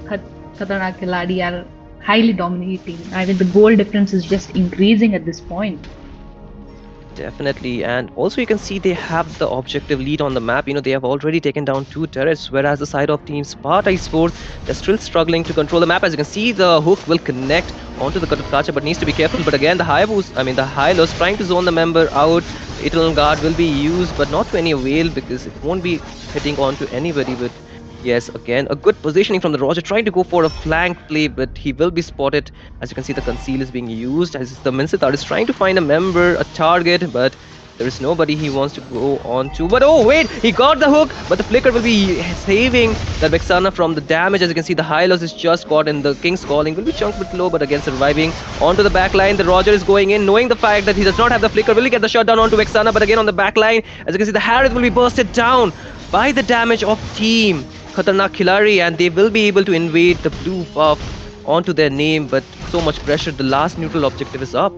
Khatarnak Khiladi are highly dominating. I mean, the goal difference is just increasing at this point. Definitely, and also you can see they have the objective lead on the map. They have already taken down 2 turrets, whereas the side of Team Sparta Esports, they're still struggling to control the map. As you can see, the hook will connect onto the Katakacha, but needs to be careful. But again, the Hylos trying to zone the member out. The Eternal Guard will be used, but not to any avail because it won't be hitting onto anybody. But yes, again, a good positioning from the Roger, trying to go for a flank play, but he will be spotted. As you can see, the conceal is being used as the Minsitar is trying to find a member, a target, but there is nobody he wants to go on to. But oh, wait, he got the hook, but the flicker will be saving the Vexana from the damage. As you can see, the Hylos is just caught in the King's Calling, will be chunked with low, but again surviving onto the back line. The Roger is going in, knowing the fact that he does not have the flicker. Will he get the shutdown onto Vexana? But again on the back line, as you can see, the Harith will be bursted down by the damage of Team Khatarnak Khilari, and they will be able to invade the blue buff onto their name, but so much pressure. The last neutral objective is up.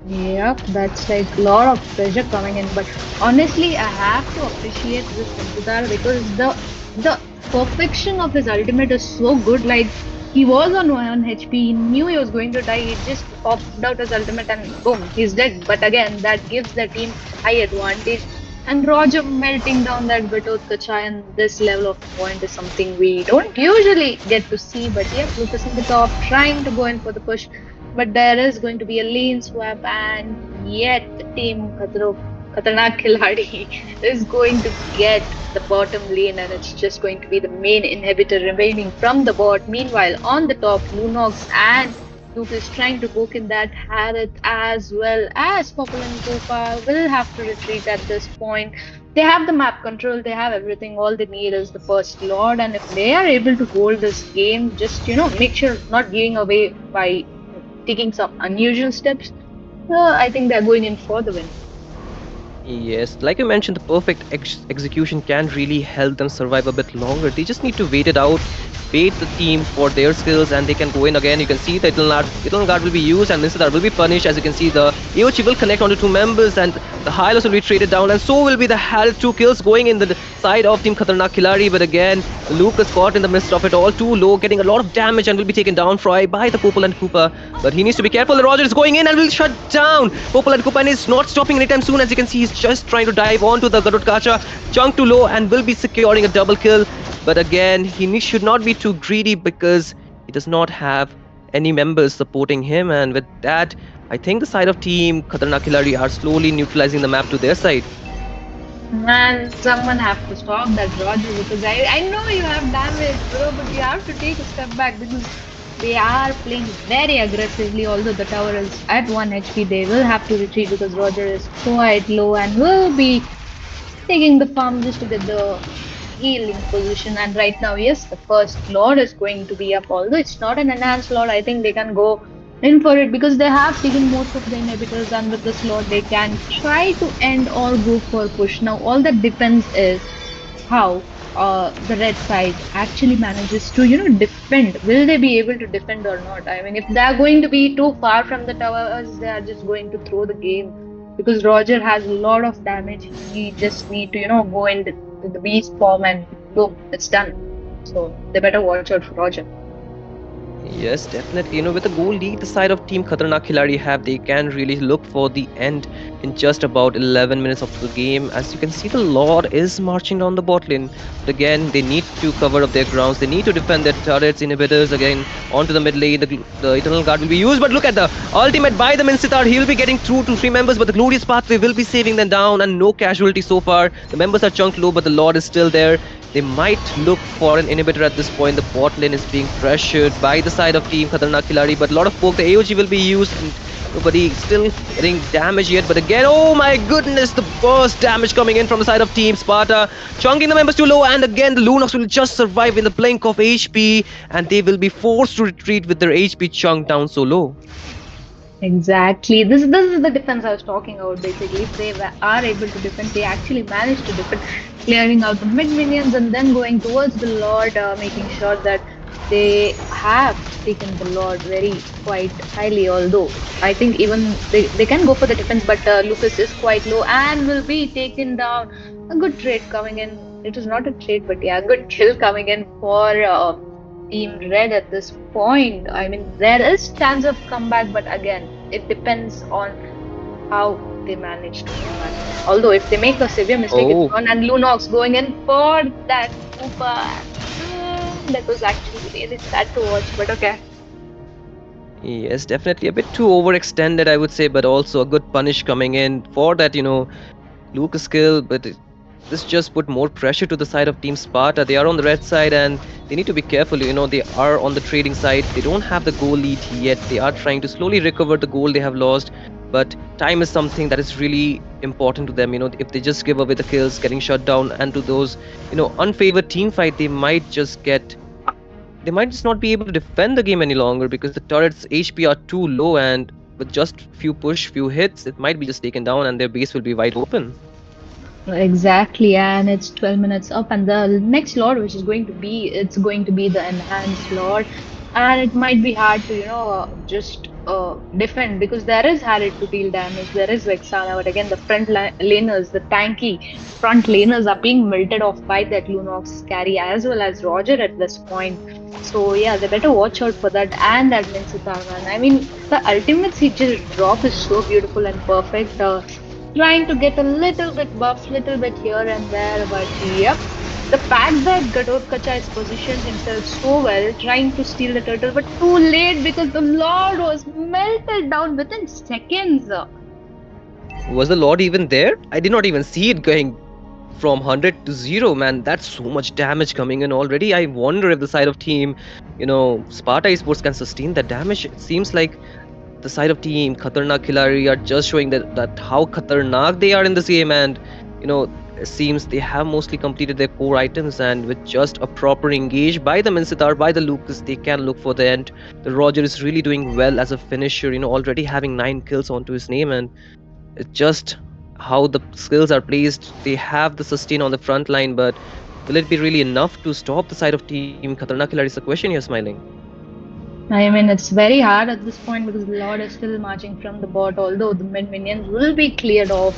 Yep, that's like a lot of pressure coming in. But honestly, I have to appreciate this Minsitar because the perfection of his ultimate is so good. Like he was on 1 HP, he knew he was going to die. He just popped out his ultimate and boom, he's dead. But again, that gives the team high advantage. And Roger melting down that Gatot Kacha and this level of point is something we don't usually get to see. But yep, Lucas in the top trying to go in for the push. But there is going to be a lane swap, and yet Team Khatarnak Khiladi is going to get the bottom lane, and it's just going to be the main inhibitor remaining from the bot. Meanwhile, on the top, Lunox and Luke is trying to poke in that Harith as well as Popul and Kopa will have to retreat at this point. They have the map control, they have everything. All they need is the first Lord, and if they are able to hold this game, just make sure not giving away by taking some unusual steps, I think they're going in for the win. Yes, like you mentioned, the perfect execution can really help them survive a bit longer. They just need to wait it out, bait the team for their skills, and they can go in again. You can see the Eternal Guard will be used, and Minsitar will be punished. As you can see, the AOC will connect onto 2 members, and the Hylos will be traded down, and so will be the Harith. 2 kills going in the side of Team Khatarnak Khilari, but again, Luke is caught in the midst of it all, too low, getting a lot of damage, and will be taken down by the Popul and Koopa. But he needs to be careful. The Roger is going in and will shut down Popul and Koopa, and is not stopping anytime soon. As you can see, he's just trying to dive onto the Garud Kacha, chunk too low, and will be securing a double kill. But again, should not be too greedy because he does not have any members supporting him. And with that, I think the side of Team Khatarnak Khilari are slowly neutralizing the map to their side. Man, someone have to stop that Roger because I know you have damage, bro, but you have to take a step back because they are playing very aggressively. Although the tower is at 1 HP, they will have to retreat because Roger is quite low and will be taking the farm just to get the healing position. And right now, yes, the first Lord is going to be up. Although it's not an enhanced Lord, I think they can go in for it because they have taken most of the inhibitors, and with this Lord they can try to end or go for push. Now all that depends is how the red side actually manages to defend. Will they be able to defend or not? I mean, if they are going to be too far from the towers, they are just going to throw the game because Roger has a lot of damage. He just need to go in the beast form and boom, it's done. So they better watch out for Roger. Yes, definitely. With the goal lead the side of Team Khatarnak Khilari have, they can really look for the end in just about 11 minutes of the game. As you can see, the Lord is marching down the bot lane. But again, they need to cover up their grounds. They need to defend their turrets, inhibitors again onto the mid lane. The Eternal Guard will be used, but look at the ultimate by the Minsitar. He'll be getting through to 3 members, but the Glorious Pathway will be saving them down, and no casualty so far. The members are chunked low, but the Lord is still there. They might look for an inhibitor at this point. The bot lane is being pressured by the side of Team Khatarnak Khilari, but a lot of poke. The AOG will be used, and nobody still getting damage yet. But again, oh my goodness, the burst damage coming in from the side of Team Sparta, chunking the members too low, and again the Lunox will just survive in the blink of HP, and they will be forced to retreat with their HP chunked down so low. Exactly. This is the defense I was talking about. Basically, if they are able to defend, they actually manage to defend, clearing out the mid minions and then going towards the Lord, making sure that they have taken the Lord very quite highly, although I think even they can go for the defense, but Lucas is quite low and will be taken down. A good trade coming in. It was not a trade, but yeah, a good kill coming in for Team Red at this point. I mean, there is chance of comeback, but again, it depends on how they manage to come back. Although if they make a severe mistake, it's Oh, gone. And Lunox going in for that Moba. That was actually really sad to watch, but okay. yes, definitely a bit too overextended, I would say, but also a good punish coming in for that, Lucas skill. But this just put more pressure to the side of Team Sparta. They are on the red side and they need to be careful. They are on the trading side. They don't have the goal lead yet. They are trying to slowly recover the goal they have lost. But time is something that is really important to them. If they just give away the kills, getting shut down, and to those, unfavored team fight, they might just not be able to defend the game any longer because the turret's HP are too low, and with just few push, few hits, it might be just taken down and their base will be wide open. Exactly, and it's 12 minutes up, and the next slot, which is it's going to be the enhanced slot, and it might be hard to, just defend because there is Harriet to deal damage, there is Vexana, but again, the laners, the tanky front laners are being melted off by that Lunox carry as well as Roger at this point. So yeah, they better watch out for that and that Minsitar man. I mean, the ultimates he just drop is so beautiful and perfect. Trying to get a little bit buff, little bit here and there, but yep. The fact that Gadotkacha has positioned himself so well, trying to steal the turtle, but too late because the Lord was melted down within seconds. Was the Lord even there? I did not even see it going from 100 to 0, man. That's so much damage coming in already. I wonder if the side of team, Sparta Esports can sustain that damage. It seems like the side of team Khatarnak Khilari are just showing that how Khatarnak they are in this game, and it seems they have mostly completed their core items, and with just a proper engage by the Minsitar, by the Lucas, they can look for the end. The Roger is really doing well as a finisher, already having 9 kills onto his name, and it's just how the skills are placed. They have the sustain on the front line, but will it be really enough to stop the side of team Khatarnak Khilari? Is the question here, Smiling. I mean, it's very hard at this point because the Lord is still marching from the bot, although the mid minions will be cleared off.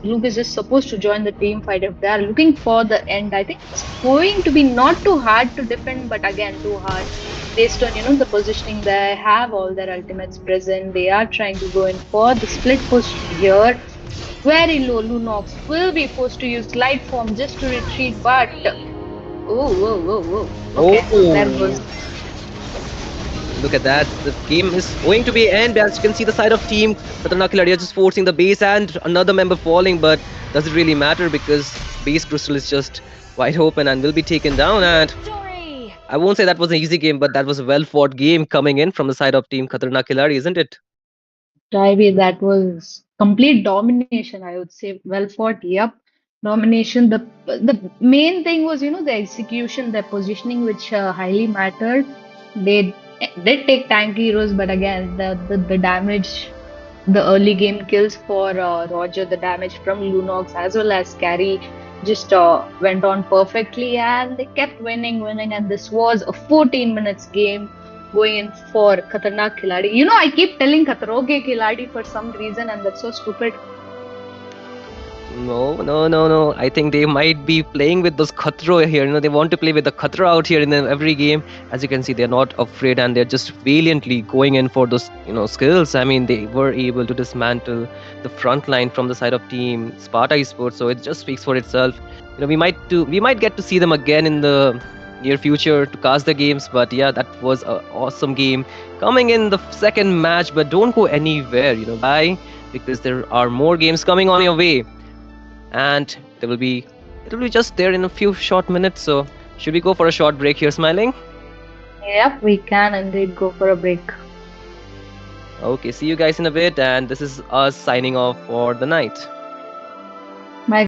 Lucas is supposed to join the team fight if they are looking for the end. I think it's going to be not too hard to defend, but again, too hard based on the positioning. They have all their ultimates present. They are trying to go in for the split push here. Very low, Lunox will be forced to use light form just to retreat, but oh, whoa, whoa, whoa. Okay, there Oh, goes. look at that. The game is going to be end. As you can see, the side of team Khatarnak Khiladi are just forcing the base and another member falling, but does it really matter because base crystal is just wide open and will be taken down. And Victory! I won't say that was an easy game, but that was a well fought game coming in from the side of team Khatarnak Khiladi, isn't it? Ivy, that was complete domination, I would say. Well fought, yep. Domination. The main thing was, the execution, the positioning, which highly mattered. They did take tank heroes, but again, the damage, the early game kills for Roger, the damage from Lunox as well as Carry just went on perfectly, and they kept winning, and this was a 14 minutes game going in for Khatarnak Khiladi. I keep telling Khatroge Khiladi for some reason, and that's so stupid. No, no, no, no. I think they might be playing with those Khatra here. They want to play with the Khatra out here in every game. As you can see, they're not afraid and they're just valiantly going in for those, skills. I mean, they were able to dismantle the front line from the side of team Sparta Esports. So it just speaks for itself. We might get to see them again in the near future to cast the games. But yeah, that was an awesome game coming in the second match. But don't go anywhere. Bye, because there are more games coming on your way, and it'll be just there in a few short minutes. So should we go for a short break here, Smiling? Yep, we can indeed go for a break. Okay, see you guys in a bit, and this is us signing off for the night. Bye.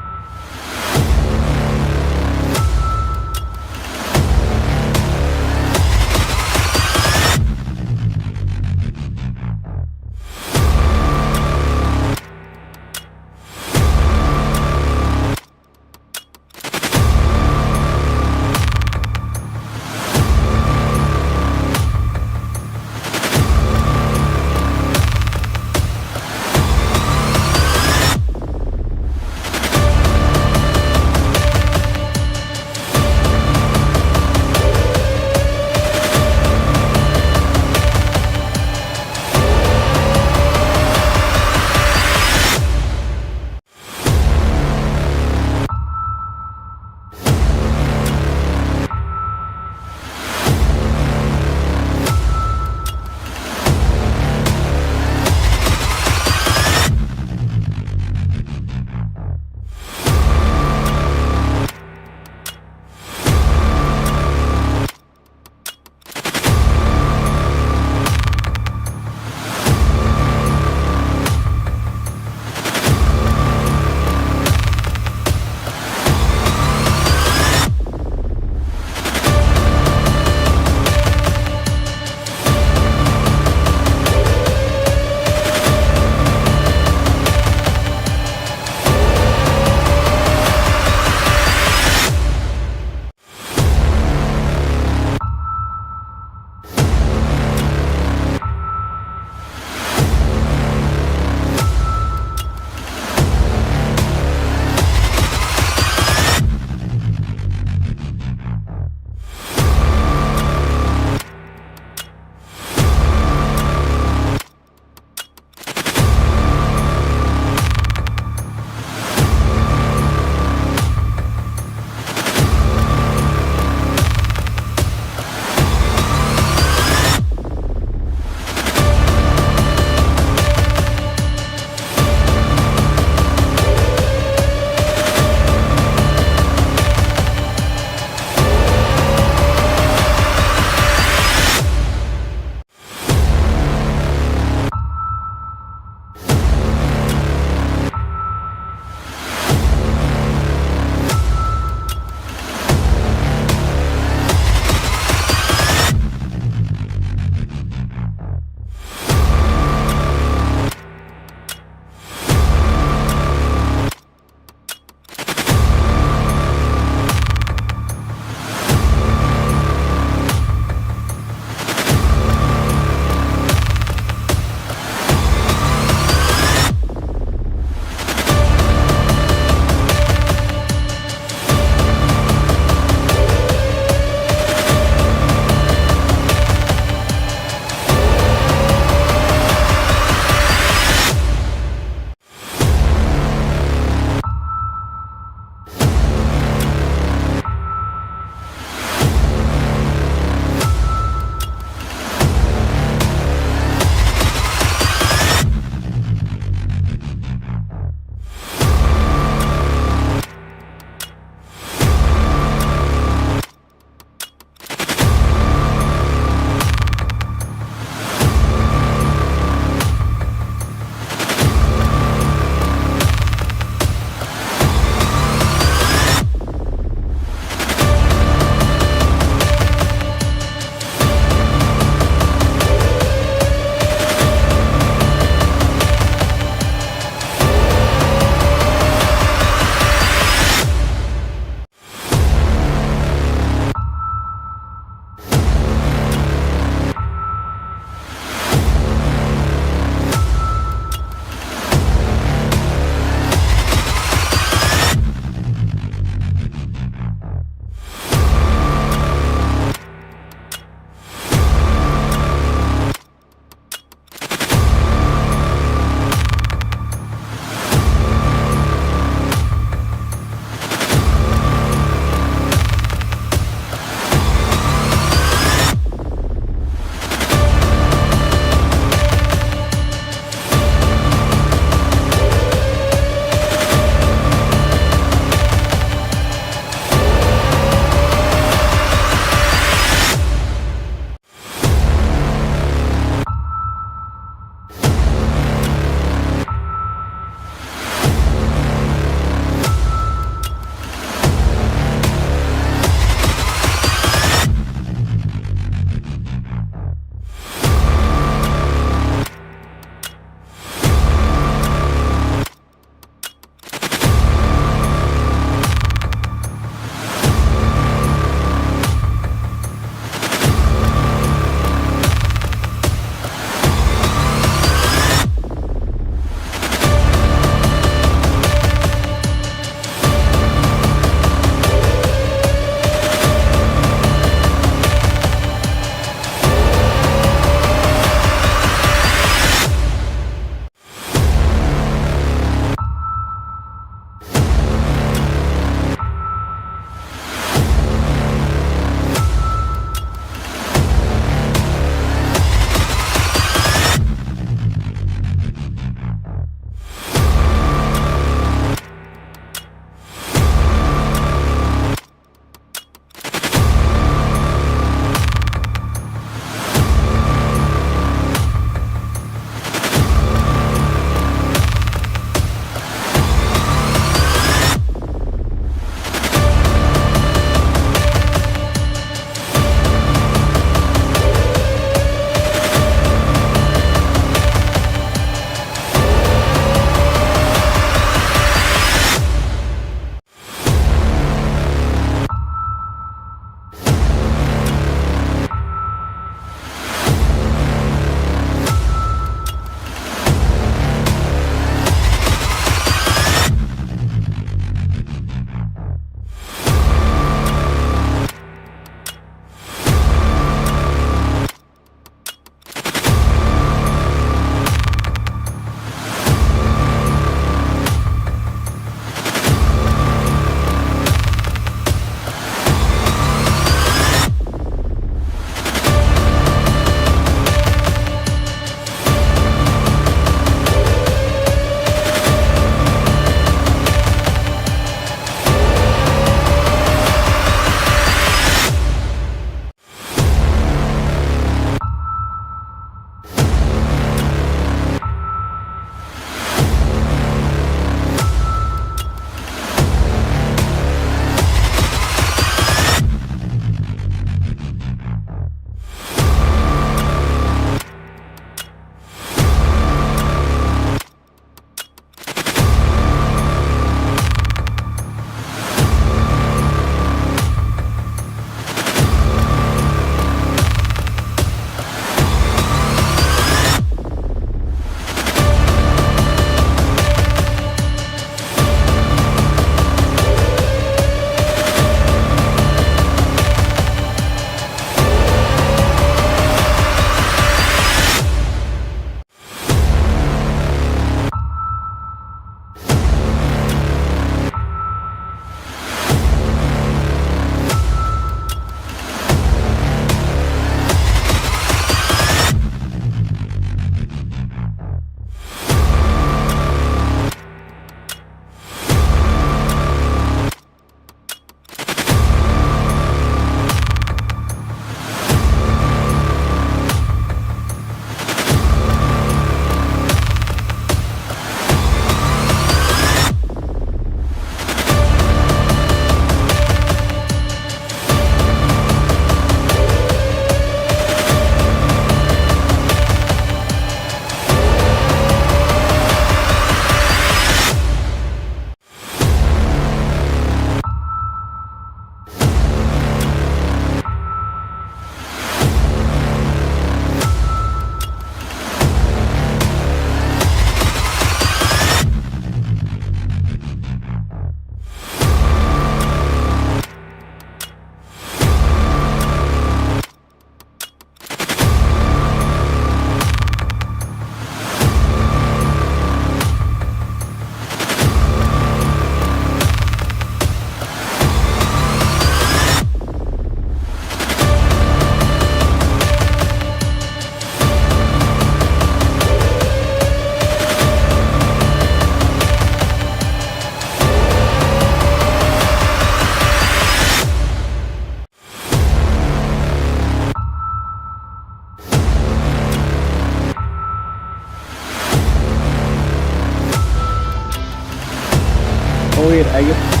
it, I guess.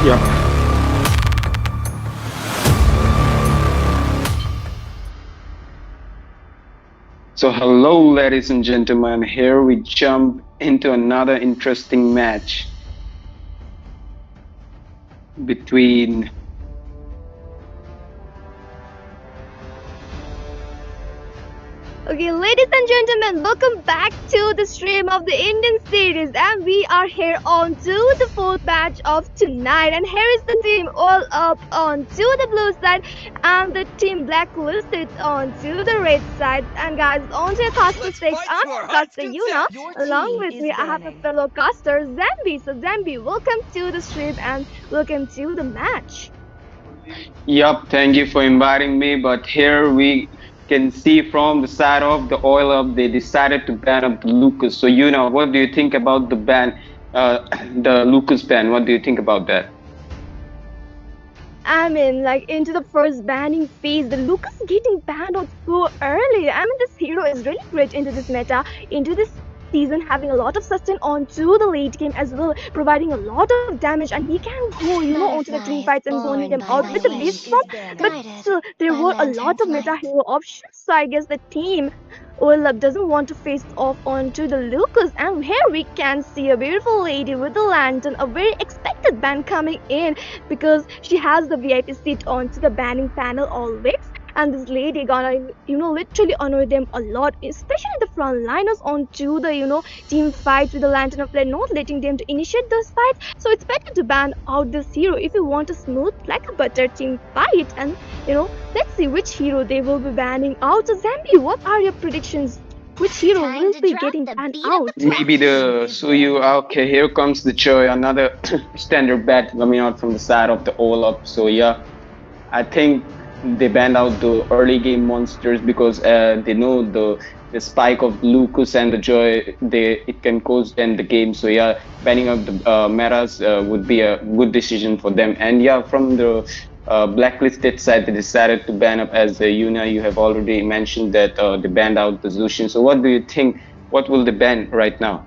Yep. So, hello, ladies and gentlemen. Here we jump into another interesting match between. Okay, ladies and gentlemen, welcome back to the stream of the Indian series, and we are here on to the fourth match of tonight. And here is the team all up on to the blue side, and the team blacklisted on to the red side. And guys, on to caster stakes, I'm your caster Yuna. Your Along team with is me, I have a banning. fellow caster Zambi. So Zambi, welcome to the stream and welcome to the match. Yup, thank you for inviting me. But here we can see from the side of the oil up, they decided to ban up the Lucas. So, what do you think about the ban, the Lucas ban? What do you think about that? I mean, like into the first banning phase, the Lucas getting banned out so early. I mean, this hero is really great into this meta, into this season, having a lot of sustain onto the late game as well, providing a lot of damage, and he can go, onto the team fights and zoning them out with the base form. But still, there were a lot of meta hero options, so I guess the team Olaf doesn't want to face off onto the Lucas, and here we can see a beautiful lady with the lantern, a very expected ban coming in because she has the VIP seat onto the banning panel always. And this lady gonna, literally annoy them a lot, especially the frontliners onto the, team fights with the Lantern of Flare, not letting them to initiate those fights. So it's better to ban out this hero if you want a smooth, like a butter team fight. And, let's see which hero they will be banning out. So Zambi, what are your predictions? Which hero will be getting banned out? Maybe the Suyu. Okay, here comes the Choi, another standard bat coming out from the side of the oil up. So, yeah, I think they banned out the early game monsters because they know the spike of Lucas and the Joy, they it can cause end the game. So yeah, banning out the metas would be a good decision for them. And yeah, from the blacklisted side, they decided to ban up as Yuna. You have already mentioned that they banned out the Zushin. So what do you think? What will they ban right now?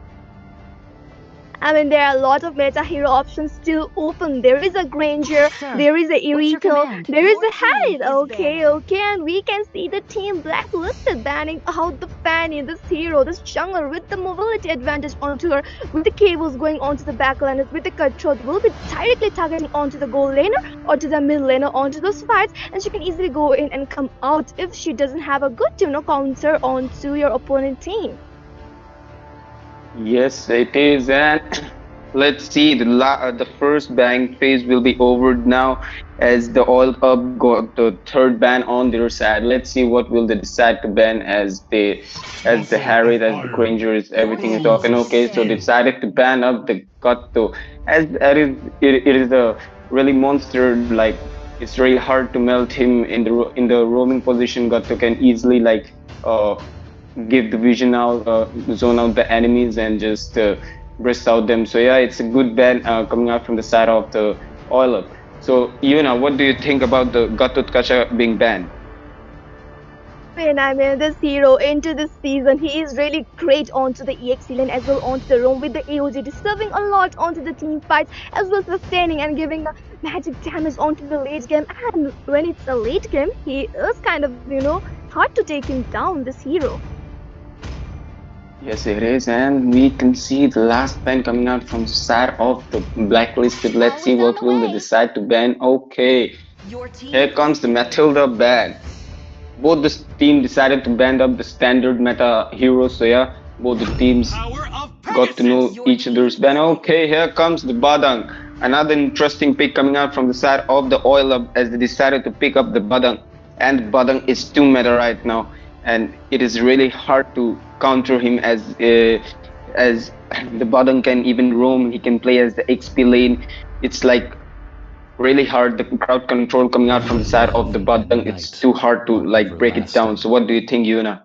I mean, there are a lot of meta hero options still open. There is a Granger, Sir, there is a what's your Irito, command? there is Your a team Harriet. is Okay, banning. okay, and we can see the team blacklisted banning out the Fanny, this hero, this jungler with the mobility advantage onto her, with the cables going onto the backliners, with the cutthroat will be directly targeting onto the gold laner or to the mid laner onto those fights, and she can easily go in and come out if she doesn't have a good, counter onto your opponent team. Yes, it is, and let's see. The first banning phase will be over now, as the oil up got the third ban on their side. Let's see what will they decide to ban as the Harriet, as the Grangers, Your everything is team talking. is Okay, so they banning. decided to ban up the Gatto, as that is it is a really monster. Like it's really hard to melt him in the roaming position. Gatto can easily uh give the vision out, zone out the enemies, and just burst out them. So yeah, it's a good ban coming out from the side of the oil up. So Yuna, what do you think about the Gatut Kasha being banned? I mean, this hero into this season, he is really great onto the EXE lane as well onto the roam with the AOG, disturbing a lot onto the team fights as well sustaining and giving the magic damage onto the late game. And when it's a late game, he is kind of, hard to take him down, this hero. Yes, it is, and we can see the last ban coming out from the side of the blacklisted. Let's see Always on what the will they way. decide to ban. Okay, Your team here is comes the banning. Matilda ban. Both the team decided to ban up the standard meta heroes. So yeah, both the teams got to know Your each team other's is ban. banning. Okay, here comes the Badang. Another interesting pick coming out from the side of the oil up, as they decided to pick up the Badang. And Badang is 2 meta right now. And it is really hard to counter him as the Badang can even roam. He can play as the XP lane. It's like really hard. The crowd control coming out from the side of the Badang. It's too hard to like break it down. So what do you think, Yuna?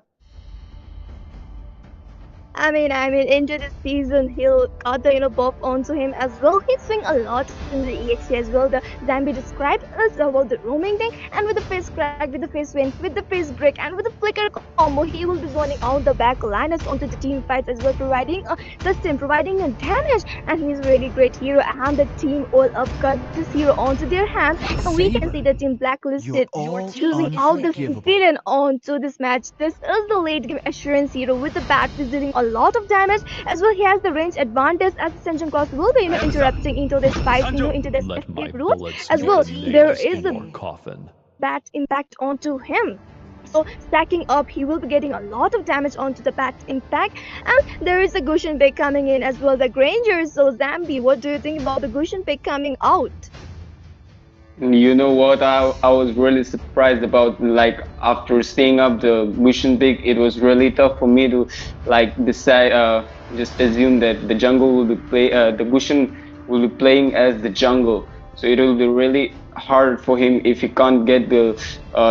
into this season, he'll got the buff onto him as well. He's swing a lot in the EXP as well. The Zambi described us about the roaming thing, and with the face crack, with the face wind, with the face break, and with the flicker combo, he will be zoning out the back liners onto the team fights as well, providing a sustain, providing a damage, and he's really great hero. And the team all up got this hero onto their hands, and we can see the team blacklisted choosing out the villain onto this match. This is the late game assurance hero with the bat dealing a lot of damage as well. He has the range advantage as the Ascension Cross will be interrupting into this fight, into this escape route as well. There is a bat impact onto him. So stacking up, he will be getting a lot of damage onto the bat impact, and there is a Gushin pick coming in as well. The Granger. So Zambi, what do you think about the Gushin pick coming out? You know what? I was really surprised about, like, after staying up the mission pick, it was really tough for me to like decide, just assume that the jungle will be the Gushin will be playing as the jungle. So it will be really hard for him if he can't get the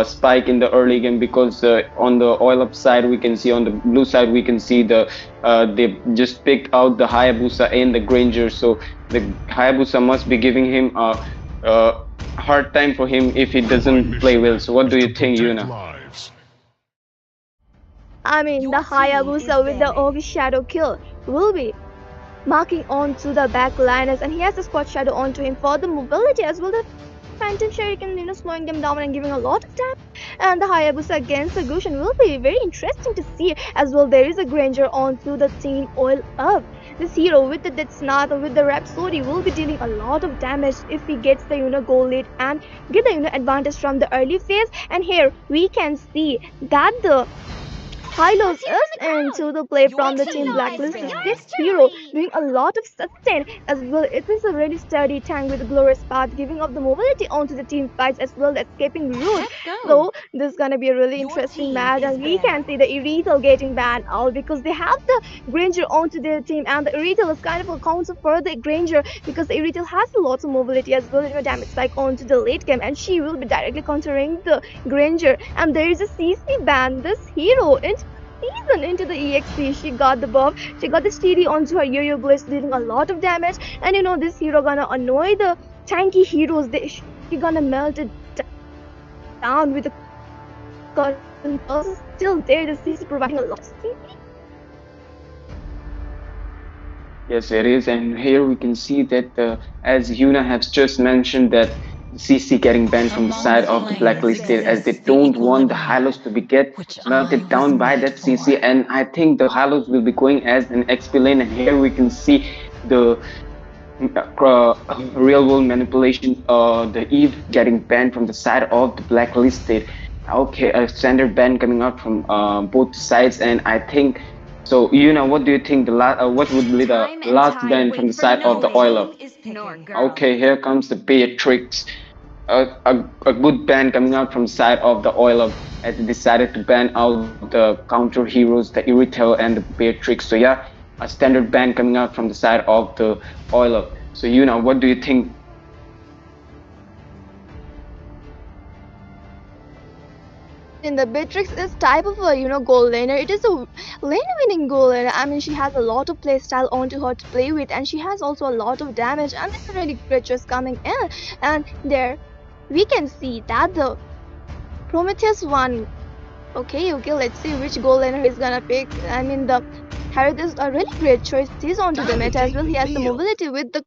spike in the early game, because on the oil up side we can see, on the blue side we can see they just picked out the Hayabusa and the Granger. So the Hayabusa must be giving him a hard time for him if he doesn't play well. So what do you think, Yuna? The Hayabusa with the Ogi Shadow kill will be marking onto the back liners, and he has the Spot Shadow onto him for the mobility as well. The Phantom Shuriken, slowing them down and giving a lot of damage. And the Hayabusa against the Gushin will be very interesting to see as well. There is a Granger onto the team oil up. This hero with the Death Snarl, with the Rhapsody, will be dealing a lot of damage if he gets the goal lead and get the advantage from the early phase. And here we can see that the Hylos is into the play from the team blacklist. This hero doing a lot of sustain as well. It is a really sturdy tank with a glorious path, giving up the mobility onto the team fights as well, the escaping route. So this is gonna be a really interesting match, and we can see the Irithel getting banned out because they have the Granger onto their team, and the Irithel is kind of a counter for the Granger because the Irithel has a lot of mobility as well, damage spike onto the late game, and she will be directly countering the Granger. And there is a CC ban. This hero season into the EXP, she got the buff, she got the CD onto her Yo-Yo Blitz, dealing a lot of damage. And this hero gonna annoy the tanky heroes. She gonna melt it down with the curtain pulse. Still there, the CC providing a lot of CD. Yes, it is, and here we can see that as Yuna has just mentioned, that CC getting banned from the side of the blacklisted, as they don't want the Hylos to be get melted down by that CC. And I think the Hylos will be going as an XP lane, and here we can see the real world manipulation, the Eve getting banned from the side of the blacklisted. Okay, a standard ban coming out from both sides, and I think so. What do you think what would be the last ban from the side of the oil up? Okay, here comes the Beatrix. A good ban coming out from the side of the oil up, as they decided to ban out the counter heroes, the Irithel and the Beatrix. So yeah, a standard ban coming out from the side of the oil up. So what do you think? In the Beatrix is type of a goal laner. It is a lane winning goal laner. She has a lot of play style onto her to play with, and she has also a lot of damage, and it's really great just coming in. And there we can see that the Prometheus one. Okay, let's see which goal laner he's gonna pick. The Harith is a really great choice. He's onto the meta as well. He has the mobility with the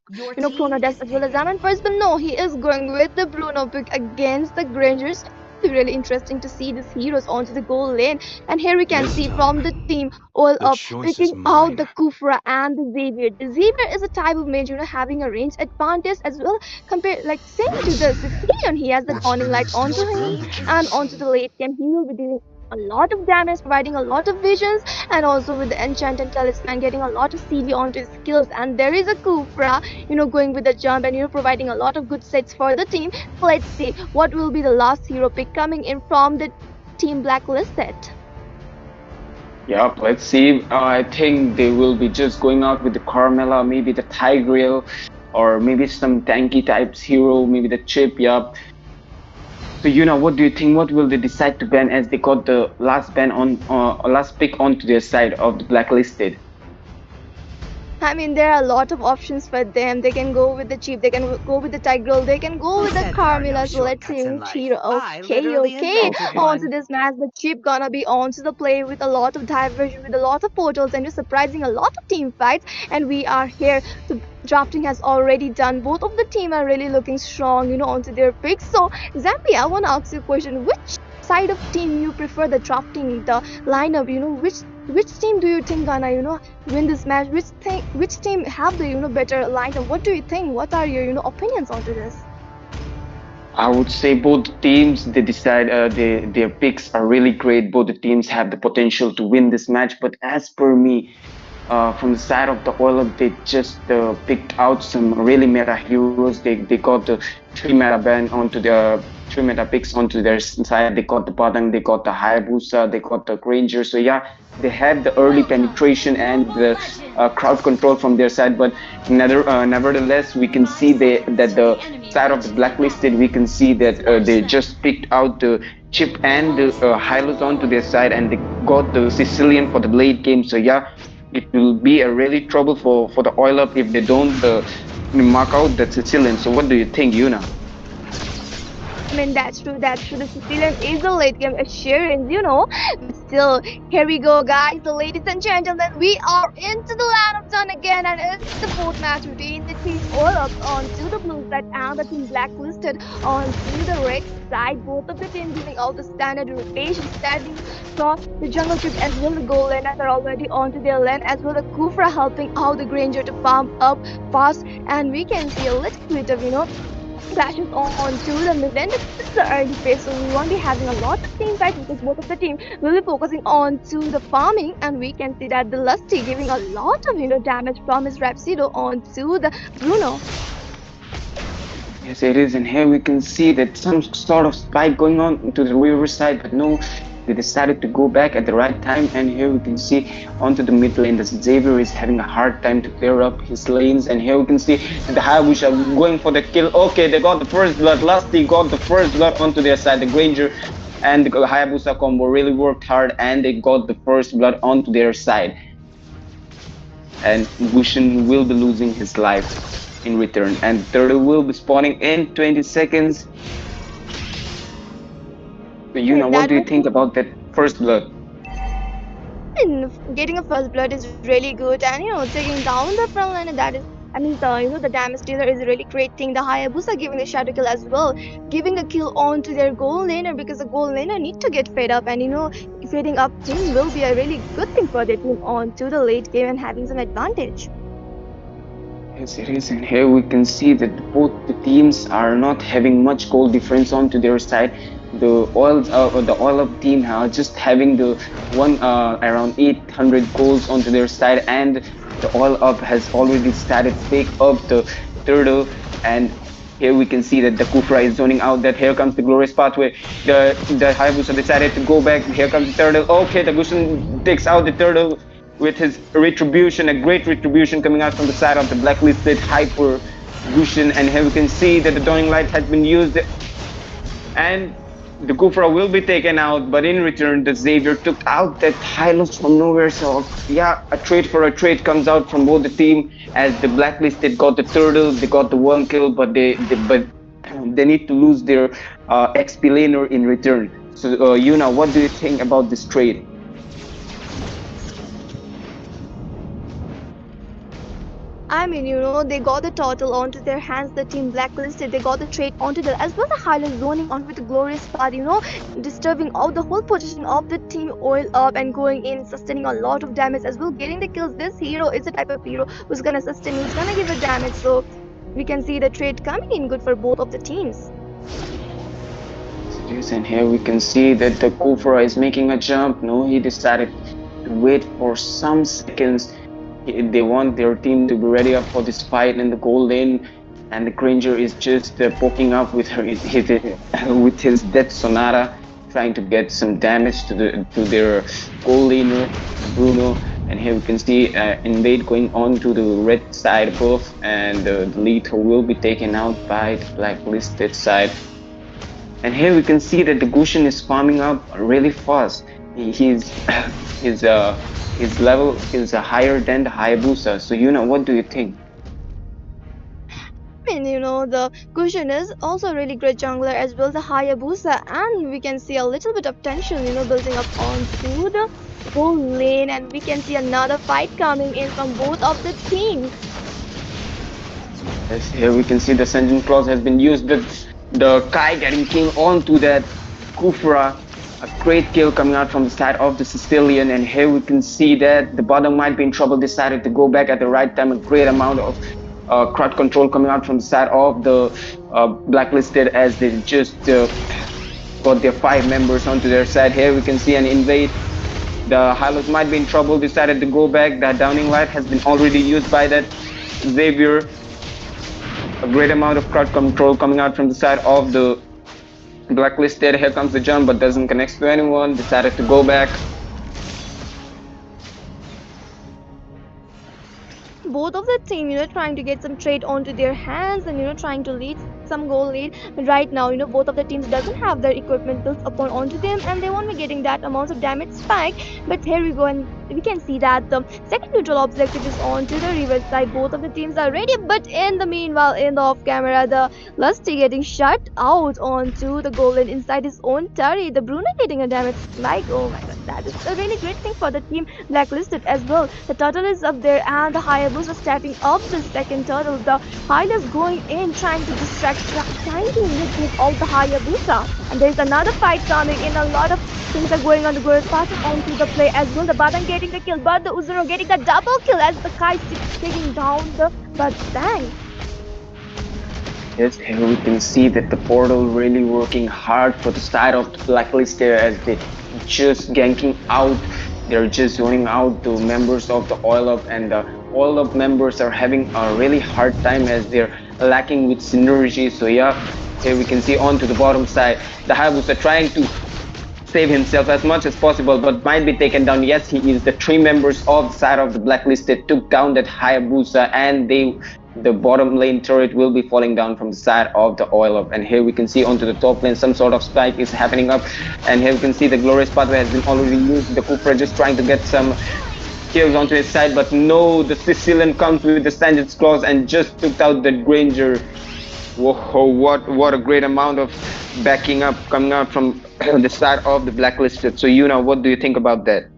Chrono Dash as well as Zaman first, but no, he is going with the Bruno pick against the Grangers. Really interesting to see these heroes onto the goal lane. And here we can see from the team all up picking out the Kufra and the Xavier. The Xavier is a type of mage, having a range advantage as well, compared like same to the Sicilian. He has the Dawning Light onto him, and onto the late game he will be dealing a lot of damage, providing a lot of visions, and also with the Enchanted Talisman getting a lot of CD onto his skills. And there is a Kufra, going with the jump and providing a lot of good sets for the team. Let's see what will be the last hero pick coming in from the team blacklisted. Yeah, let's see. I think they will be just going out with the Carmela, maybe the Tigreal, or maybe some tanky types hero, maybe the Chip. Yeah. So what do you think? What will they decide to ban, as they got the last ban on last pick onto their side of the blacklisted? I mean, there are a lot of options for them. They can go with the cheap, they can go with the Tigrel, they can go Who with the said there are no Carmilla. So let's see shortcuts in which life? hero. I Okay, literally okay. invented On to one. this match, the cheap gonna be on to the play with a lot of diversion, with a lot of portals, and just surprising a lot of team fights. And we are here. So drafting has already done. Both of the team are really looking strong, onto their picks. So Zambi, I want to ask you a question. Which side of team you prefer the drafting, the lineup? Which team do you think gonna win this match? Which team have the better lineup? What do you think? What are your opinions onto this? I would say both teams they decide their picks are really great. Both the teams have the potential to win this match. But as per me, from the side of the Oilers, they just picked out some really meta heroes. They got the three meta picks onto their side. They got the Padang, they got the Hayabusa, they got the Granger. So yeah, they had the early Welcome to penetration and Mobile the Legends! crowd control from their side. But nevertheless, we can 5 see seconds that till the the enemy side of the reaches the blacklisted, battle. we can see that Smash they them! just picked out the Chip and the Hylos onto their Forward! side, and they got the Sicilian for the late game. So yeah, it will be a really trouble for the oil up if they don't mark out that Sicilian. So what do you think, Yuna? I mean, that's true. That's true. The Sicilian is a late game assurance, But still, here we go, guys. The ladies and gentlemen, we are into the land of done again, and it's the fourth match between the team all up onto the blue side and the team blacklisted onto the red side. Both of the team giving out the standard rotation, standing for the jungle trip as well. The goal laners are already onto their lane as well. The Kufra helping out the Granger to farm up fast, and we can see a little bit of clashes on to the mid lane. This is the early phase, so we won't be having a lot of team fights because both of the team will be focusing on to the farming, and we can see that the Lusty giving a lot of damage from his Rhapsody on to the Bruno. Yes, it is, and here we can see that some sort of spike going on to the riverside, but no, they decided to go back at the right time, and here we can see onto the mid lane that Xavier is having a hard time to clear up his lanes, and here we can see the Hayabusa going for the kill. Okay, they got the first blood. Lusty got the first blood onto their side. The Granger and the Hayabusa combo really worked hard, and they got the first blood onto their side. And Gushin will be losing his life in return, and Turtle will be spawning in 20 seconds. So, Yuna, what That do you was think about that first blood? and getting a first blood is really good, and taking down the front line, that is. I mean, the damage dealer is a really great thing. The Hayabusa giving the shadow kill as well, giving the kill on to their goal laner because the goal laner need to get fed up, and fading up team will be a really good thing for their team on to the late game and having some advantage. Yes, it is, and here we can see that both the teams are not having much goal difference onto their side. The oil up team are just having the one around 800 goals onto their side, and the oil up has already started to take up the turtle, and here we can see that the Kufra is zoning out. That here comes the glorious pathway. The Hayabusa decided to go back. Here comes the turtle. Okay, the Gushin takes out the turtle with his retribution, a great retribution coming out from the side of the blacklisted Hyper Gushin. And here we can see that the Dawning Light has been used, and the Kufra will be taken out, but in return, the Xavier took out that Hylos from nowhere. So, yeah, a trade for a trade comes out from both the team, as the blacklisted got the turtle, they got the one kill, but they need to lose their XP laner in return. So, Yuna, what do you think about this trade? I mean, they got the turtle onto their hands, the team blacklisted, they got the trade onto the as well the Highland zoning on with the glorious path, disturbing all the whole position of the team oil up and going in, sustaining a lot of damage as well, getting the kills. This hero is a type of hero who's gonna sustain, who's gonna give the damage. So we can see the trade coming in good for both of the teams. Yes, and here we can see that the Kufra is making a jump. No, he decided to wait for some seconds. They want their team to be ready up for this fight in the goal lane, and the Granger is just poking up with with his Death Sonata, trying to get some damage to their goal laner Bruno. And here we can see Invade going on to the red side above, and the lethal will be taken out by the blacklisted side. And here we can see that the Gushin is farming up really fast. He's his his level is higher than the Hayabusa. So what do you think? I mean, the Cushion is also a really great jungler as well, the Hayabusa, and we can see a little bit of tension, building up onto the whole lane, and we can see another fight coming in from both of the teams. Yes, here we can see the Senjin clause has been used. The Kai getting killed onto that Kufra. A great kill coming out from the side of the Sicilian, and here we can see that the bottom might be in trouble. Decided to go back at the right time. A great amount of crowd control coming out from the side of the blacklisted as they just got their 5 members onto their side. Here we can see an invade. The Hylos might be in trouble. Decided to go back. That downing light has been already used by that Xavier. A great amount of crowd control coming out from the side of the blacklisted. Here comes the jump, but doesn't connect to anyone. Decided to go back. Both of the team, trying to get some trade onto their hands and trying to lead some goal lead. But right now, both of the teams doesn't have their equipment built upon onto them, and they won't be getting that amount of damage spike. But here we go, and we can see that the second neutral objective is onto the reverse side. Both of the teams are ready, but in the meanwhile, in the off camera, the Lusty getting shut out onto the goal lane inside his own turret. The Bruno getting a damage spike. Oh my god, that is a really great thing for the team blacklisted as well. The turtle is up there, and the Hayabusa stepping up the second turtle. The Hylas going in, trying to distract, trying to with all the Hayabusa. And there's another fight coming in. A lot of things are going on. The Guru passing onto the play as well. The Badan getting the kill, but the Uzuro getting the double kill as the Kai is taking down the Badang. Yes, here we can see that the portal really working hard for the side of the blacklist there as they just ganking out. They're just zoning out the members of the oil up, and the oil up members are having a really hard time as they're lacking with synergy. So yeah, here we can see on to the bottom side, the Hayabusa trying to save himself as much as possible, but might be taken down. Yes, he is. The 3 members of the side of the blacklisted took down that Hayabusa, and the bottom lane turret will be falling down from the side of the oil up. And here we can see onto the top lane some sort of spike is happening up, and here we can see the glorious pathway has been already used. The Kufra just trying to get some kills onto his side, but no, the Sicilian comes with the standards clause and just took out the Granger. Whoa, what a great amount of backing up coming out from the side of the blacklisted. So what do you think about that?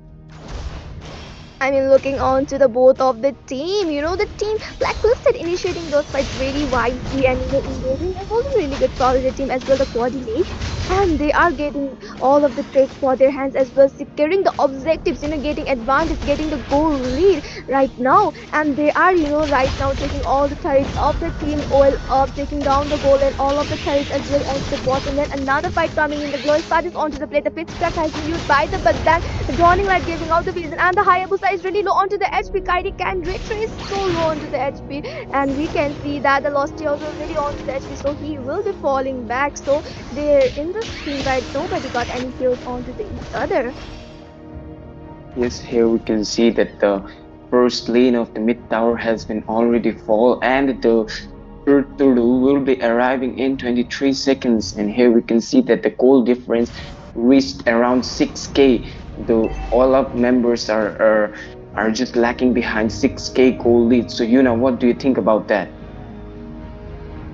I mean, looking on to the both of the team, the team blacklisted initiating those fights very wisely, and engaging is also really good for the team as well, the coordinate, and they are getting all of the trades for their hands as well, securing the objectives, getting advantage, getting the goal lead right now, and they are, right now taking all the turrets of the team oil up, taking down the goal and all of the turrets as well onto the bottom lane. Another fight coming in, the glorious part is onto the play, the pitch crack has been used by the Baghdad, the dawning light giving out the vision, and the Hayabusa is really low onto the HP. Kairi can retrace so low onto the HP, and we can see that the Losty also really onto the HP, so he will be falling back. So they're in the team right, nobody got any kills onto the each other. Yes, here we can see that the first lane of the mid tower has been already fall, and the third turtle will be arriving in 23 seconds. And here we can see that the goal difference reached around 6k. The all up members are just lacking behind 6k goal lead. So what do you think about that?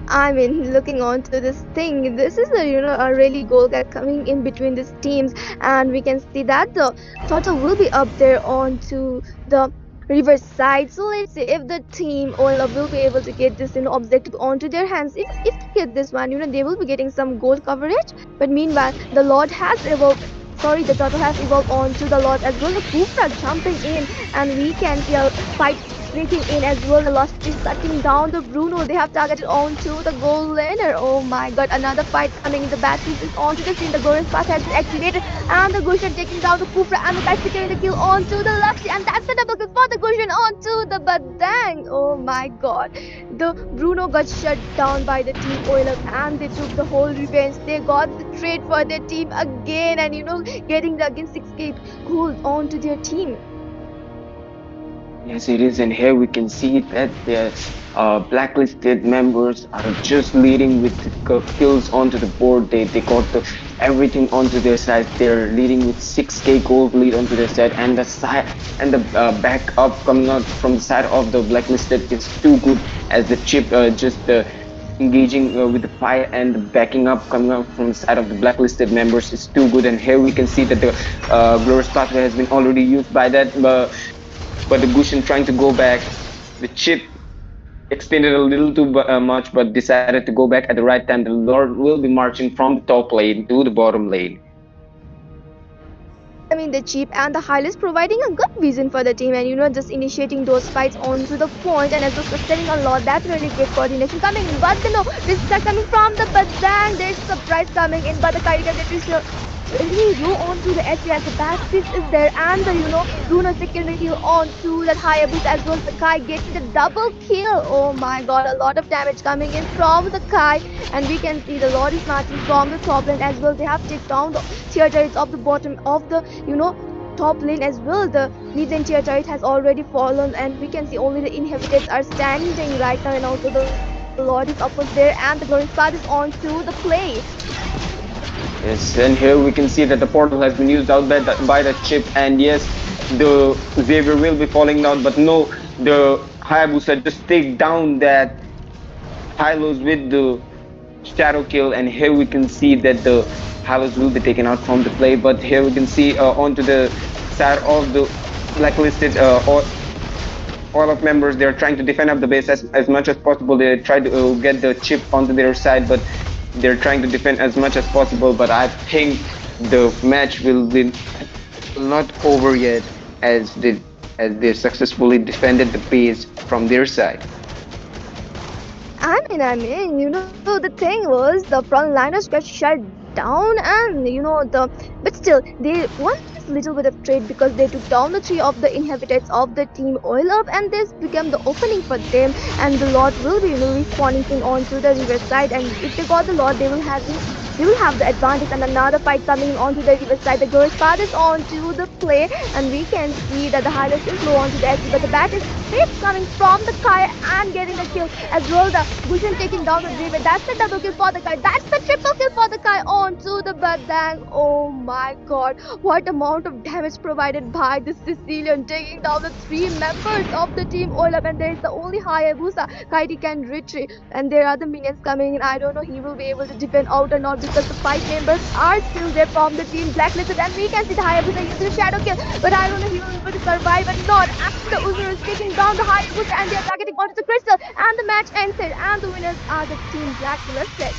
I mean, looking on to this thing, this is a really goal gap coming in between these teams, and we can see that the total will be up there onto the reverse side. So let's see if the team oil will be able to get this objective onto their hands. If they get this one, they will be getting some goal coverage. But meanwhile, the Lord has evolved. Sorry, the turtle has evolved onto the Lord as well. The Kufra jumping in, and we can see a fight sneaking in as well. The Lost is shutting down the Bruno. They have targeted onto the goal laner. Oh my god, another fight coming in. The Batteries is onto the scene. The Goran's path has been activated, and the Gushan taking down the Kufra, and the guy securing the kill onto the Lusty, and that's the double kill for the Gushan onto the Badang. Oh my god, the Bruno got shut down by the team Oiler, and they took the whole revenge. They got the trade for their team again, and getting the again 6k gold onto their team. Yes, it is, and here we can see that the blacklisted members are just leading with the kills onto the board. They got the everything onto their side. They're leading with 6k gold lead onto their side, and the side and the backup coming out from the side of the blacklisted is too good as the chip just engaging with the fight, and the backing up coming out from the side of the blacklisted members is too good. And here we can see that the glorious pathway has been already used by that, but the Gushin trying to go back. The chip extended a little too much, but decided to go back at the right time. The Lord will be marching from the top lane to the bottom lane. I mean, the cheap and the Hylids providing a good vision for the team, and just initiating those fights onto the point and as well sustaining a lot. That's really great coordination coming in. But risks are coming from the Badang. There's surprise coming in, but the Kaiga that is really row onto the edge as the backspace is there, and the Bruno second kill onto that Hayabusa as well. The Kai getting the double kill. Oh my god, a lot of damage coming in from the Kai, and we can see the Lord is marching from the top lane as well. They have taken down the tier turrets of the bottom of the top lane as well. The mid lane tier turret has already fallen, and we can see only the inhabitants are standing right now, and also the Lord is upwards there, and the glorious path is onto the play. Yes, and here we can see that the portal has been used out by the chip, and yes, the Xavier will be falling down, but no, the Hayabusa just take down that Hylos with the shadow kill, and here we can see that the Hylos will be taken out from the play. But here we can see onto the side of the blacklisted all of members, they're trying to defend up the base as much as possible. They try to get the chip onto their side, but they're trying to defend as much as possible. But I think the match will be not over yet, as they successfully defended the base from their side. The thing was the front liners got shut down, and but still they won this little bit of trade because they took down the three of the inhabitants of the team Oil Up, and this became the opening for them. And the Lord will be respawning onto the riverside, and if they got the Lord, they will have the advantage. And another fight coming onto the riverside. The glorious path is onto the play, and we can see that the Hylos is low onto the edge, but the bat is straight coming from the Kai and getting the kill as well. The Gushin taking down the Draven. That's the double kill for the Kai. That's the triple kill for the Kai onto the Badang. Oh my god, what amount of damage provided by the Sicilian, taking down the three members of the team Olaf, and there is the only Hayabusa Kaiti can retreat, and there are the minions coming in. I don't know he will be able to defend out or not, because the five members are still there from the team Blacklisted, and we can see the Hayabusa using shadow kill, but I don't know he will be able to survive or not. And the Uzur is taking down the Hayabusa, and they are targeting onto the crystal, and the match ends it, and the winners are the team Blacklisted.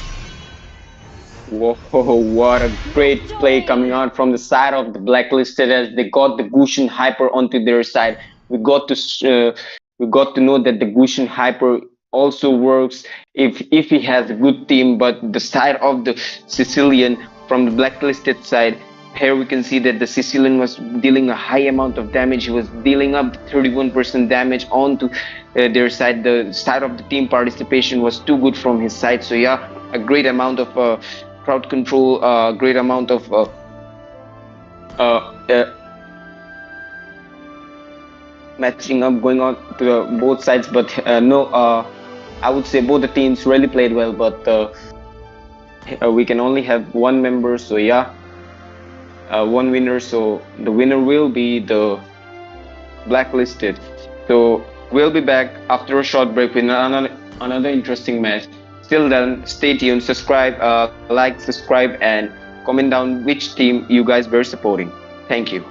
Whoa, what a great play coming out from the side of the blacklisted, as they got the Gushin Hyper onto their side. We got to know that the Gushin Hyper also works if he has a good team, but the side of the Sicilian from the blacklisted side, here we can see that the Sicilian was dealing a high amount of damage. He was dealing up 31% damage onto their side. The side of the team participation was too good from his side. So yeah, a great amount of crowd control, great amount of matching up going on to both sides. But no, I would say both the teams really played well, but we can only have one member. So yeah, one winner. So the winner will be the blacklisted. So we'll be back after a short break with another interesting match. Till then, stay tuned, subscribe, like, subscribe, and comment down which team you guys were supporting. Thank you.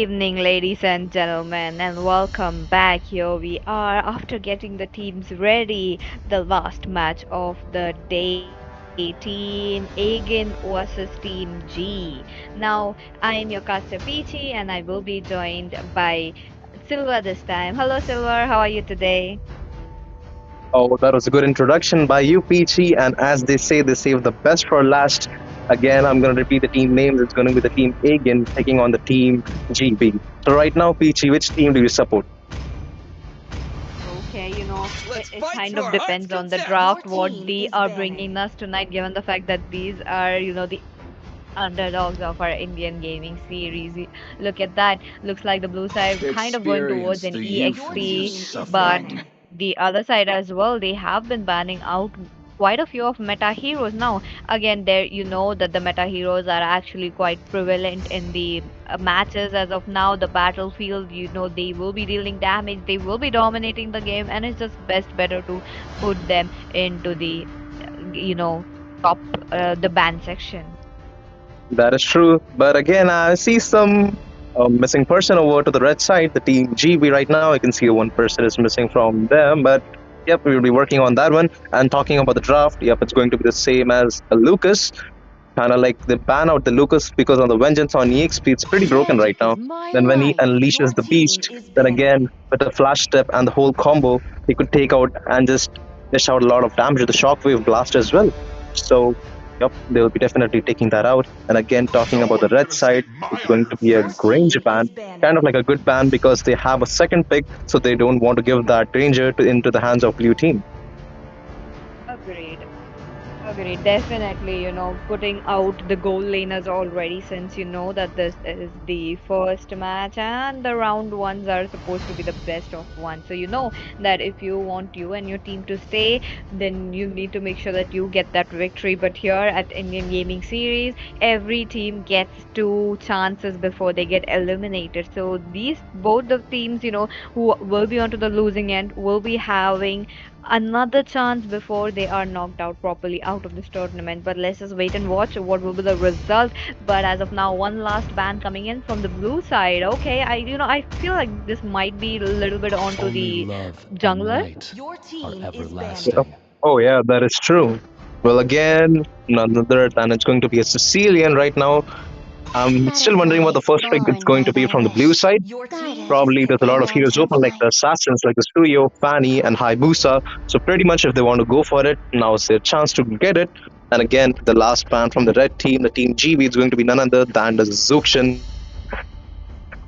evening, ladies and gentlemen, and welcome back. Here we are after getting the teams ready. The last match of the day, Team Agin versus Team G. Now, I am your caster Peachy, and I will be joined by Silver this time. Hello, Silver. How are you today? Oh, that was a good introduction by you, Peachy. And as they save the best for last. Again, I'm going to repeat the team names. It's going to be the team Agin taking on the team GB. So right now, Peachy, which team do you support? Okay, Let's it fight kind to of our heart's depends on the content. draft, what they are bringing us tonight, given the fact that these are, the underdogs of our Indian gaming series. Look at that. Looks like the blue side kind of going towards an Experience the EXP, euphony of but suffering. the other side as well, they have been banning out quite a few of meta heroes now. Again, there you know that the meta heroes are actually quite prevalent in the matches as of now. The battlefield, they will be dealing damage, they will be dominating the game, and it's just best better to put them into the you know top the ban section. That is true. But again, I see some missing person over to the red side, the team GB right now. I can see one person is missing from them. But yep, we will be working on that one. And talking about the draft, yep, it's going to be the same as Lucas. Kind of like they ban out the Lucas because on the Vengeance on EXP, it's pretty broken right now. Then when he unleashes the Beast, then again, with the Flash Step and the whole combo, he could take out and just dish out a lot of damage with the Shockwave Blast as well. So, yep, they will be definitely taking that out. And again, talking No about the one's red gonna side, save my it's going to be a princess. Granger ban. Kind of like a good ban because they have a second pick, so they don't want to give that Granger into the hands of blue team. Agreed. Agreed. Definitely, putting out the goal laners already, since you know that this is the first match and the round ones are supposed to be the best of one. So you know that if you want you and your team to stay, then you need to make sure that you get that victory. But here at Indian Gaming Series, every team gets two chances before they get eliminated. So these both the teams, who will be onto the losing end will be having another chance before they are knocked out properly out of this tournament. But let's just wait and watch what will be the result. But as of now, one last ban coming in from the blue side. Okay, I feel like this might be a little bit onto Only the love and jungler. light are Yep. everlasting. Oh, yeah, that is true. Well, again, none other than it's going to be a Sicilian right now. I'm still wondering what the first pick is going to be from the blue side. Probably there's a lot of heroes open like the Assassins, like the Studio, Fanny, and Hayabusa. So pretty much if they want to go for it, now is their chance to get it. And again, the last ban from the red team, the team GB, is going to be none other than the Zuxian.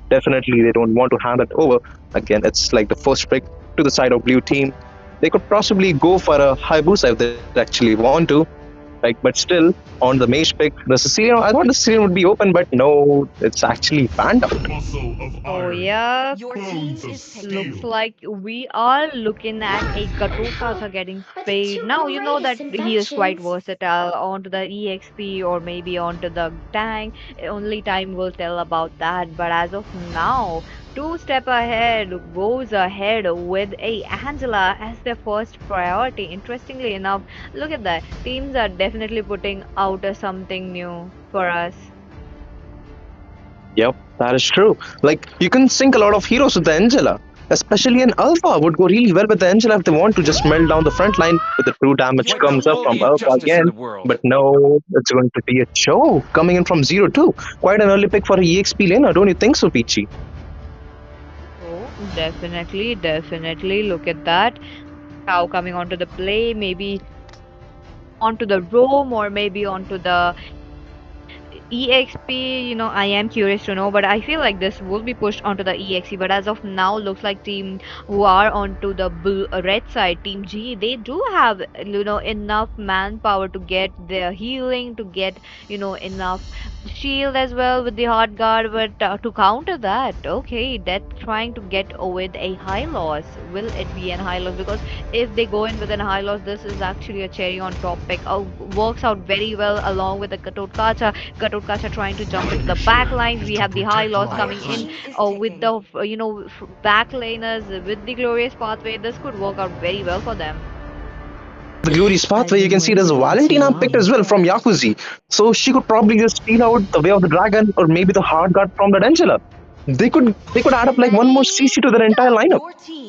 Definitely, they don't want to hand it over. Again, it's like the first pick to the side of blue team. They could possibly go for a Hayabusa if they actually want to. Like, but still, on the mage pick, the Sicilian, I thought the Sicilian would be open, but no, it's actually banned out. Muscle of Oh iron, yeah, bones of looks steel. like we are looking at a Gatotkacha getting spayed. Now, you know that he is quite versatile onto the EXP or maybe onto the tank. Only time will tell about that. But as of now, two step ahead goes ahead with a Angela as their first priority. Interestingly enough, look at that. Teams are definitely putting out something new for us. Yep, that is true. Like, you can sync a lot of heroes with the Angela. Especially an Alpha would go really well with the Angela if they want to just melt down the front line with the true damage Where comes up will from the Alpha injustice in again. the world? But no, it's going to be a Cho coming in from 0-2. Quite an early pick for a EXP laner, don't you think so, Peachy? Oh, definitely, definitely. Look at that. Cow coming onto the play, maybe onto the roam or maybe onto the EXP. I am curious to know, but I feel like this will be pushed onto the EXP. But as of now, looks like team who are onto the red side, Team G, they do have enough manpower to get their healing, to get enough shield as well with the hard guard. But to counter that, okay, that's trying to get with a high loss. Will it be an high loss? Because if they go in with an high loss, this is actually a cherry on top pick. Works out very well along with the Katotkacha. Katotkacha trying to jump into the back Nature lines. is We to have the high protect loss coming in lives. with the back laners with the glorious pathway. This could work out very well for them. The Glorious Pathway, you can see there's Valentina picked as well from Yakuzi. So she could probably just steal out the Way of the Dragon or maybe the Hard Guard from that Angela. they could add up like one more CC to their entire lineup.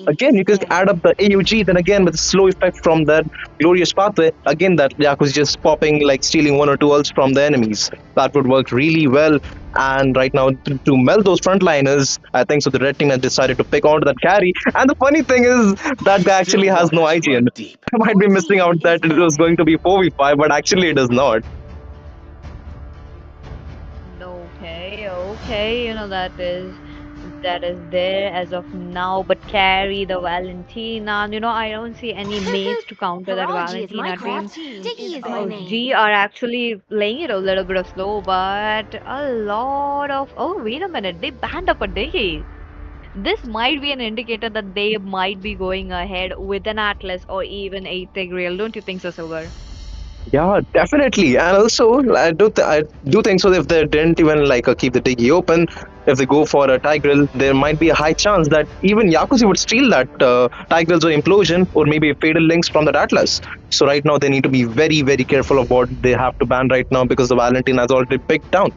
Again, you could add up the AUG, then again with the slow effect from that glorious pathway. Again, that Yaku's just popping, like stealing one or two ults from the enemies. That would work really well. And right now, to melt those frontliners, I think so. The red team has decided to pick onto that carry. And the funny thing is, that guy actually has no IGN. I might be missing out that it was going to be 4v5, but actually it is not. Okay, okay, that is there as of now, but carry the Valentina. I don't see any mates to counter that Valentina team. Oh, G are actually playing it a little bit of slow, but a lot of. Oh, wait a minute, they banned up a day. This might be an indicator that they might be going ahead with an Atlas or even a Tigreal. Don't you think so, Silver? Yeah, definitely. And also, I do think so. If they didn't even like keep the Diggy open, if they go for a Tigreal, there might be a high chance that even Yakuza would steal that Tigreal's or Implosion or maybe Fatal Links from that Atlas. So right now they need to be very, very careful of what they have to ban right now because the Valentine has already picked down.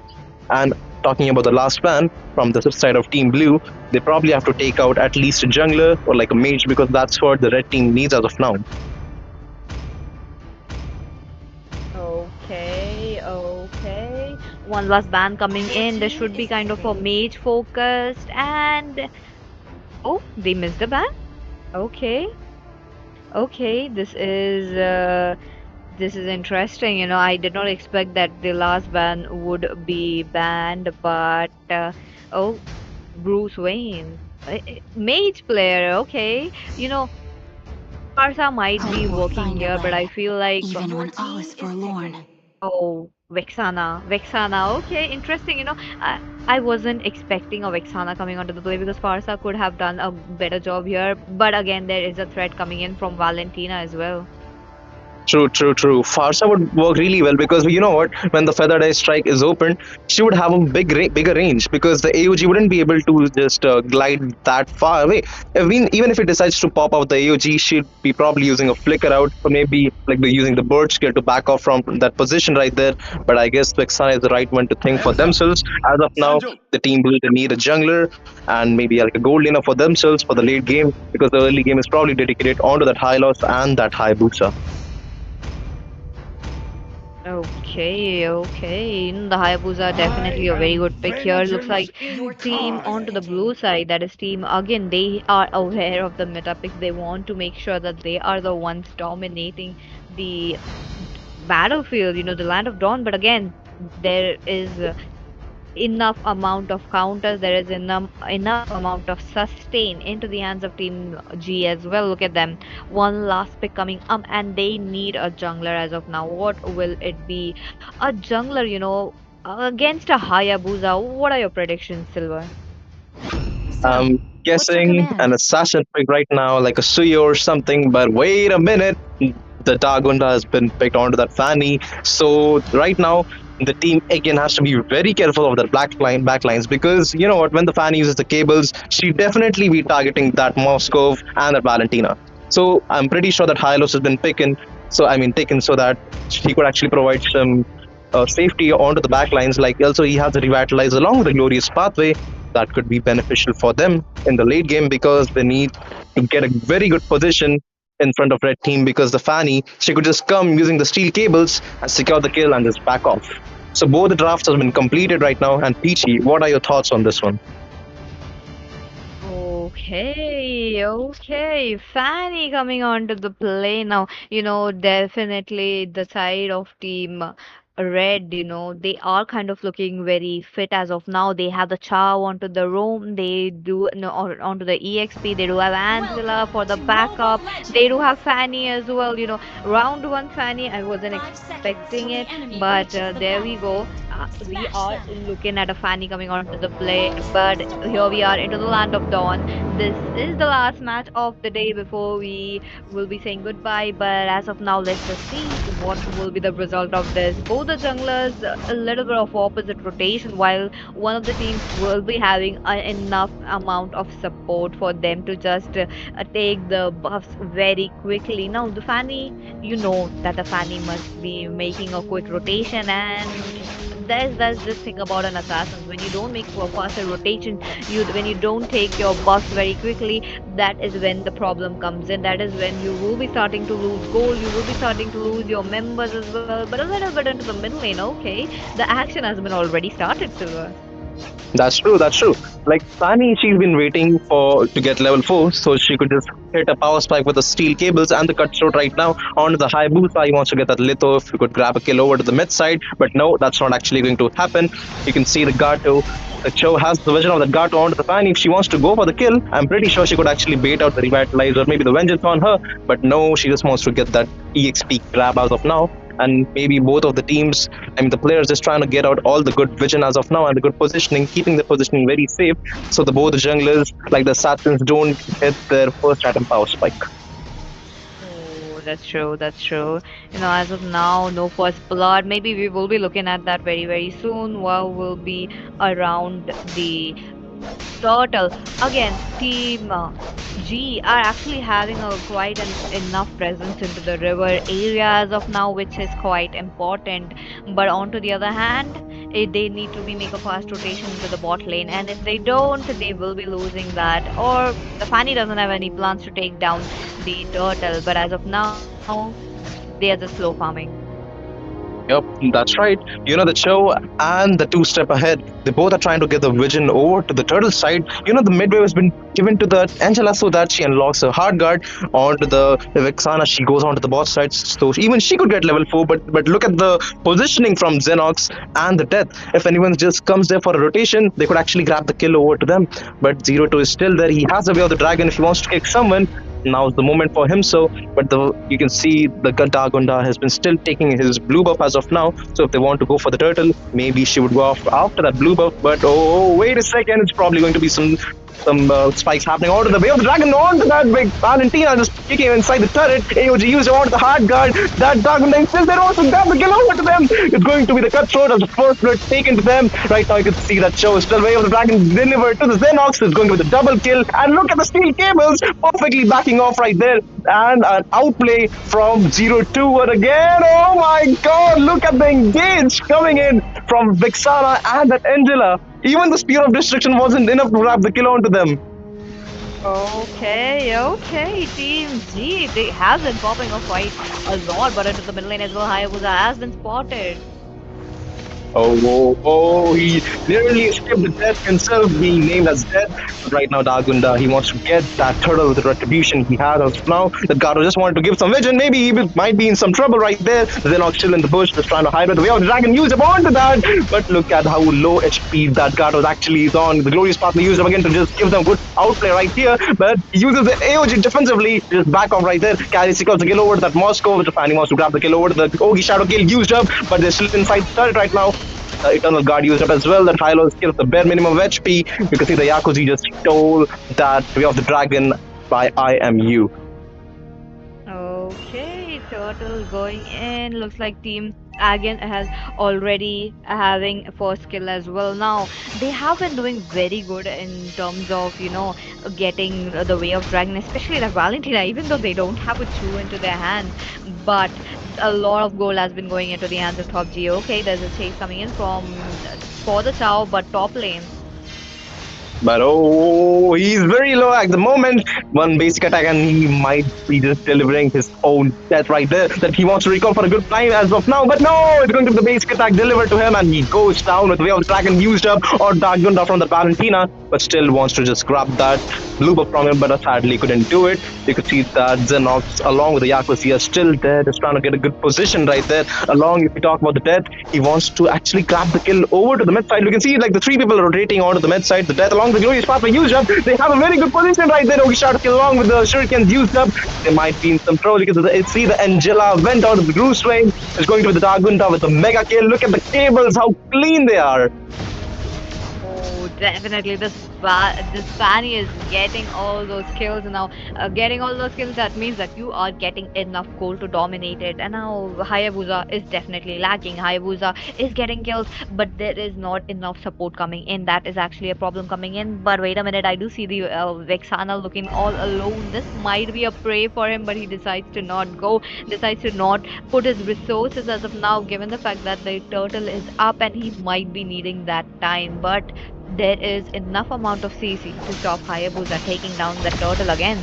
And talking about the last ban from the side of Team Blue, they probably have to take out at least a jungler or like a mage because that's what the red team needs as of now. Okay, okay. One last ban coming in. This should be kind of a mage focused and oh, they missed the ban. Okay, okay. This is interesting. I did not expect that the last ban would be banned, but oh, Bruce Wayne, mage player. Okay, Parsa might be working here, but I feel like oh, Vexana. Okay, interesting. I wasn't expecting a Vexana coming onto the play because Farsa could have done a better job here. But again, there is a threat coming in from Valentina as well. True, true, true. Farsa would work really well because you know what? When the Feather Eye Strike is open, she would have a bigger range because the AOG wouldn't be able to just glide that far away. Even if it decides to pop out the AOG, she'd be probably using a flicker out or maybe like using the bird skill to back off from that position right there. But I guess Vexana is the right one to think for themselves. As of now, the team will need a jungler and maybe like a gold laner for themselves for the late game because the early game is probably dedicated onto that high loss and that high booster. Okay, okay. The Hayabusa are definitely a very good pick here. Looks like team onto the blue side, that is team again, they are aware of the meta picks. They want to make sure that they are the ones dominating the battlefield, the land of dawn. But again, there is enough amount of counters, there is enough amount of sustain into the hands of team G as well. Look at them, one last pick coming up and they need a jungler as of now. What will it be? A jungler, against a Hayabusa. What are your predictions, Silver? I'm guessing an assassin pick right now, like a Suyo or something, but wait a minute. The Dagunda has been picked onto that Fanny. So right now, the team again has to be very careful of their backlines because you know what, when the Fanny uses the cables, she definitely be targeting that Moscow and that Valentina. So I'm pretty sure that Hylos has been taken so that he could actually provide some safety onto the backlines. Like also he has to revitalize along the glorious pathway that could be beneficial for them in the late game because they need to get a very good position in front of red team because the Fanny, she could just come using the steel cables and secure the kill and just back off. So both the drafts have been completed right now. And Peachy, what are your thoughts on this one? Okay, okay. Fanny coming onto the play now. Definitely the side of team red, they are kind of looking very fit as of now. They have the Chow onto the roam. They do no, onto the EXP. They do have Angela for the backup. They do have Fanny as well. Round one Fanny. I wasn't expecting it, but there we go. We are looking at a Fanny coming onto the play, but here we are into the land of dawn. This is the last match of the day before we will be saying goodbye. But as of now, let's just see what will be the result of this. Both the junglers a little bit of opposite rotation, while one of the teams will be having enough amount of support for them to just take the buffs very quickly. Now the Fanny, you know that the Fanny must be making a quick rotation and there's this thing about an assassin. When you don't make a faster rotation, when you don't take your buffs very quickly, that is when the problem comes in. That is when you will be starting to lose gold. You will be starting to lose your members as well. But a little bit into the middle lane, okay, the action has been already started, Silver. That's true. That's true. Like Fanny, she's been waiting for to get level 4, so she could just hit a power spike with the steel cables and the cut short right now onto the high boost. He wants to get that litho if he could grab a kill over to the mid side, but no, that's not actually going to happen. You can see the Gato. The Cho has the vision of the Gato onto the Fanny. If she wants to go for the kill, I'm pretty sure she could actually bait out the revitalize or maybe the vengeance on her, but no, she just wants to get that EXP grab as of now. And maybe both of the teams, I mean, the players just trying to get out all the good vision as of now and the good positioning, keeping the positioning very safe. So the both the junglers, like the Assassins, don't hit their first atom power spike. Oh, that's true. That's true. As of now, no first blood. Maybe we will be looking at that very, very soon. While we'll be around the turtle. Again, Team G are actually having a quite enough presence into the river area as of now, which is quite important. But on to the other hand, they need to be make a fast rotation into the bot lane, and if they don't, they will be losing that. Or the Fanny doesn't have any plans to take down the turtle. But as of now, they are just slow farming. Yep, that's right. The Cho and the two step ahead, they both are trying to get the vision over to the turtle side. The midway has been given to the Angela so that she unlocks her hard guard onto the Vexana. She goes onto the bot side, so even she could get level 4. But look at the positioning from Xenox and the Death. If anyone just comes there for a rotation, they could actually grab the kill over to them. But 0-2 is still there. He has the way of the dragon. If he wants to kick someone, now's the moment for him. So, but you can see the Dagunda has been still taking his blue buff as of now. So if they want to go for the turtle, maybe she would go off after that blue buff. But wait a second, it's probably going to be some spikes happening onto the way of the dragon, onto that big Valentina just kicking inside the turret. AOG used onto the hard guard. That Dagunda still there also grab the kill over to them. It's going to be the cutthroat as the first blood taken to them. Right now you can see that Cho is still way of the dragon delivered to the Xenox. It's going to be the double kill. And look at the steel cables perfectly backing off right there. And an outplay from 0-2. But again, oh my god, look at the engage coming in from Vexana and that Angela. Even the Spear of Destruction wasn't enough to grab the kill onto them. Okay, Team G, they have been popping off quite a lot, but into the middle lane as well, Hayabusa has been spotted. He nearly escaped the death himself, being named as death. But right now, Dagunda, he wants to get that turtle with the retribution he has as of now. The Gato just wanted to give some vision. Maybe he might be in some trouble right there. They're not still in the bush, just trying to hide. But the way of the dragon used up onto that. But look at how low HP that Gato actually is on. The Glorious Partner used up again to just give them good outplay right here. But he uses the AOG defensively, just back off right there. Carries the kill over to that Moscow, which Fanny wants to grab the kill over to the Ogi Shadow kill used up. But they're still inside the turret right now. Eternal Guard used up as well. That Hylos kills the bare minimum of HP. You can see the Yakuza just stole that Way of the Dragon by IMU. Okay, Turtle going in. Looks like Team Agen has already having first kill as well. Now, they have been doing very good in terms of, getting the Way of Dragon, especially the Valentina, even though they don't have a true into their hands. But a lot of gold has been going into the hands of top G. Okay, there's a chase coming in for the Chow, but top lane. But he's very low at the moment. One basic attack and he might be just delivering his own death right there. That he wants to recall for a good time as of now. But no, it's going to be the basic attack delivered to him and he goes down with the Way of the Dragon used up or Dagunda from the Valentina. But still wants to just grab that blue buff from him, but sadly couldn't do it. You could see that Xenox along with the Yakuza are still there, just trying to get a good position right there. Along, if we talk about the death, he wants to actually grab the kill over to the mid side. You can see like the three people rotating onto the mid side. The death along with the Glorious Path used up. They have a very good position right there. Ogi Shadow kill along with the Shurikens used up. They might be in some trouble because see the Angela went out of the Groove Swing. It's going to be the Dagunda with the mega kill. Look at the cables, how clean they are. Oh, definitely. This this Fanny is getting all those kills now. Getting all those kills, that means that you are getting enough gold to dominate it. And now Hayabusa is definitely lacking. Hayabusa is getting kills, but there is not enough support coming in. That is actually a problem coming in. But wait a minute, I do see the Vexana looking all alone. This might be a prey for him, but he decides to not go, decides to not put his resources as of now, given the fact that the turtle is up and he might be needing that time. But there is enough amount of CC to stop Hayabusa taking down the turtle again.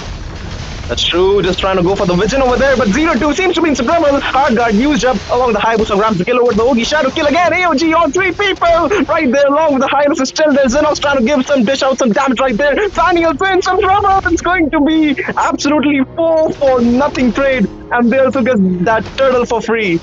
That's true, just trying to go for the vision over there, but 0-2 seems to be in some trouble. Hard guard used up along the Hayabusa, grabs the kill over the Ogi Shadow kill again. AOG on 3 people right there along with the Highness is still there. Xenos trying to give some dish out some damage right there. Fanny also in some trouble. It's going to be absolutely 4 for nothing trade, and they also get that turtle for free.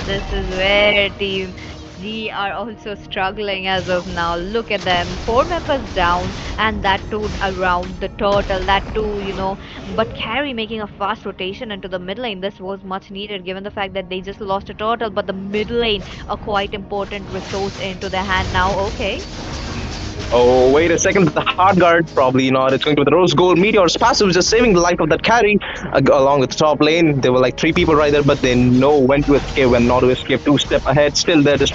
This is where Team G are also struggling as of now. Look at them, 4 members down, and that too around the turtle. That too, But Carry making a fast rotation into the mid lane. This was much needed given the fact that they just lost a turtle, but the mid lane a quite important resource into their hand now. Okay. Oh, wait a second. The hard guard, probably not. It's going to be the Rose Gold Meteor's passive, just saving the life of that carry along with the top lane. There were like 3 people right there, but they know when to escape, when not to escape. 2 step ahead, still there, just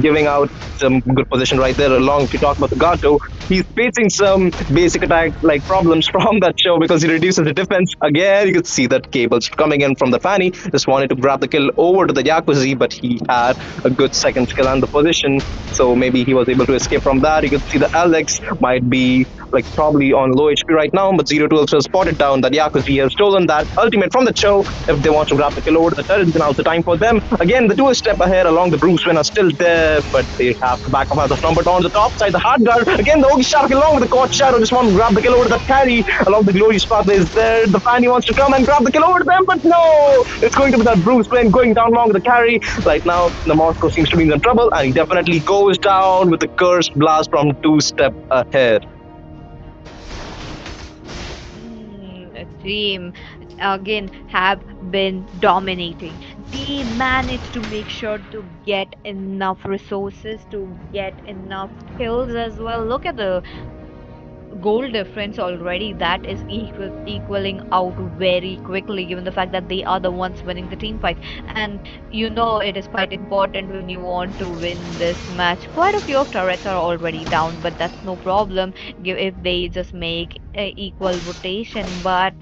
giving out some good position right there. Along, if you talk about the Gato, he's facing some basic attack like problems from that show because he reduces the defense. Again, you could see that cables coming in from the Fanny. Just wanted to grab the kill over to the Yakuzi, but he had a good second skill on the position, so maybe he was able to escape from that. You could see the Alex might be like probably on low HP right now, but 0-2 also spotted down that Yakuzi has stolen that ultimate from the Cho. If they want to grab the kill over to the turret, then now's the time for them. Again, the 2 step ahead along the Bruce Wayne are still there, but they have to back up as of now. But on the top side, the hard guard, again the Ogi Shark along with the Court Shadow just want to grab the kill over to that carry along the Glorious pathway is there. The Fanny wants to come and grab the kill over to them, but no! It's going to be that Bruce Wayne going down along with the carry. Right now, the Moscow seems to be in some trouble, and he definitely goes down with the cursed blast from 2 step ahead. Team again have been dominating. They managed to make sure to get enough resources, to get enough kills as well. Look at the goal difference already. That is equaling out very quickly given the fact that they are the ones winning the team fight. And it is quite important when you want to win this match. Quite a few of turrets are already down, but that's no problem if they just make equal rotation. But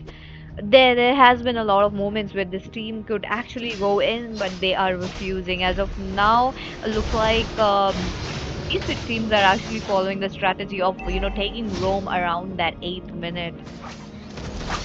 there has been a lot of moments where this team could actually go in, but they are refusing. As of now, looks like these 6 teams are actually following the strategy of taking Rome around that 8th minute.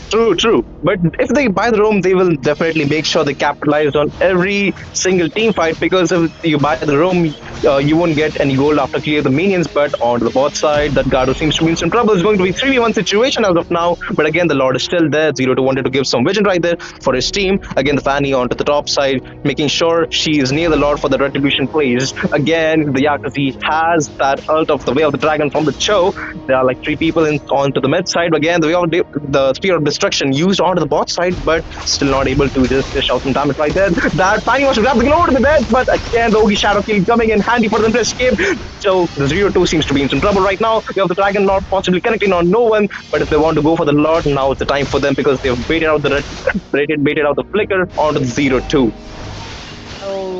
True. But if they buy the roam, they will definitely make sure they capitalize on every single team fight, because if you buy the roam, you won't get any gold after clear the minions. But on the bot side, that Gado seems to be in some trouble. It's going to be 3v1 situation as of now. But again, the Lord is still there. 0-2 wanted to give some vision right there for his team. Again, the Fanny onto the top side, making sure she is near the Lord for the retribution plays. Again, the Yakuzi has that ult of the Way of the Dragon from the Cho. There are like 3 people onto the mid side. Again, the Way of the Spear of Destruction used onto the bot side, but still not able to just dish out some damage right there. That Fanny wants to grab the kill over to the bed, but again, the Ogi Shadow kill coming in handy for them to escape. So the 0-2 seems to be in some trouble right now. We have the Dragon not possibly connecting on no one, but if they want to go for the Lord, now it's the time for them because they've baited out the flicker onto the 0-2.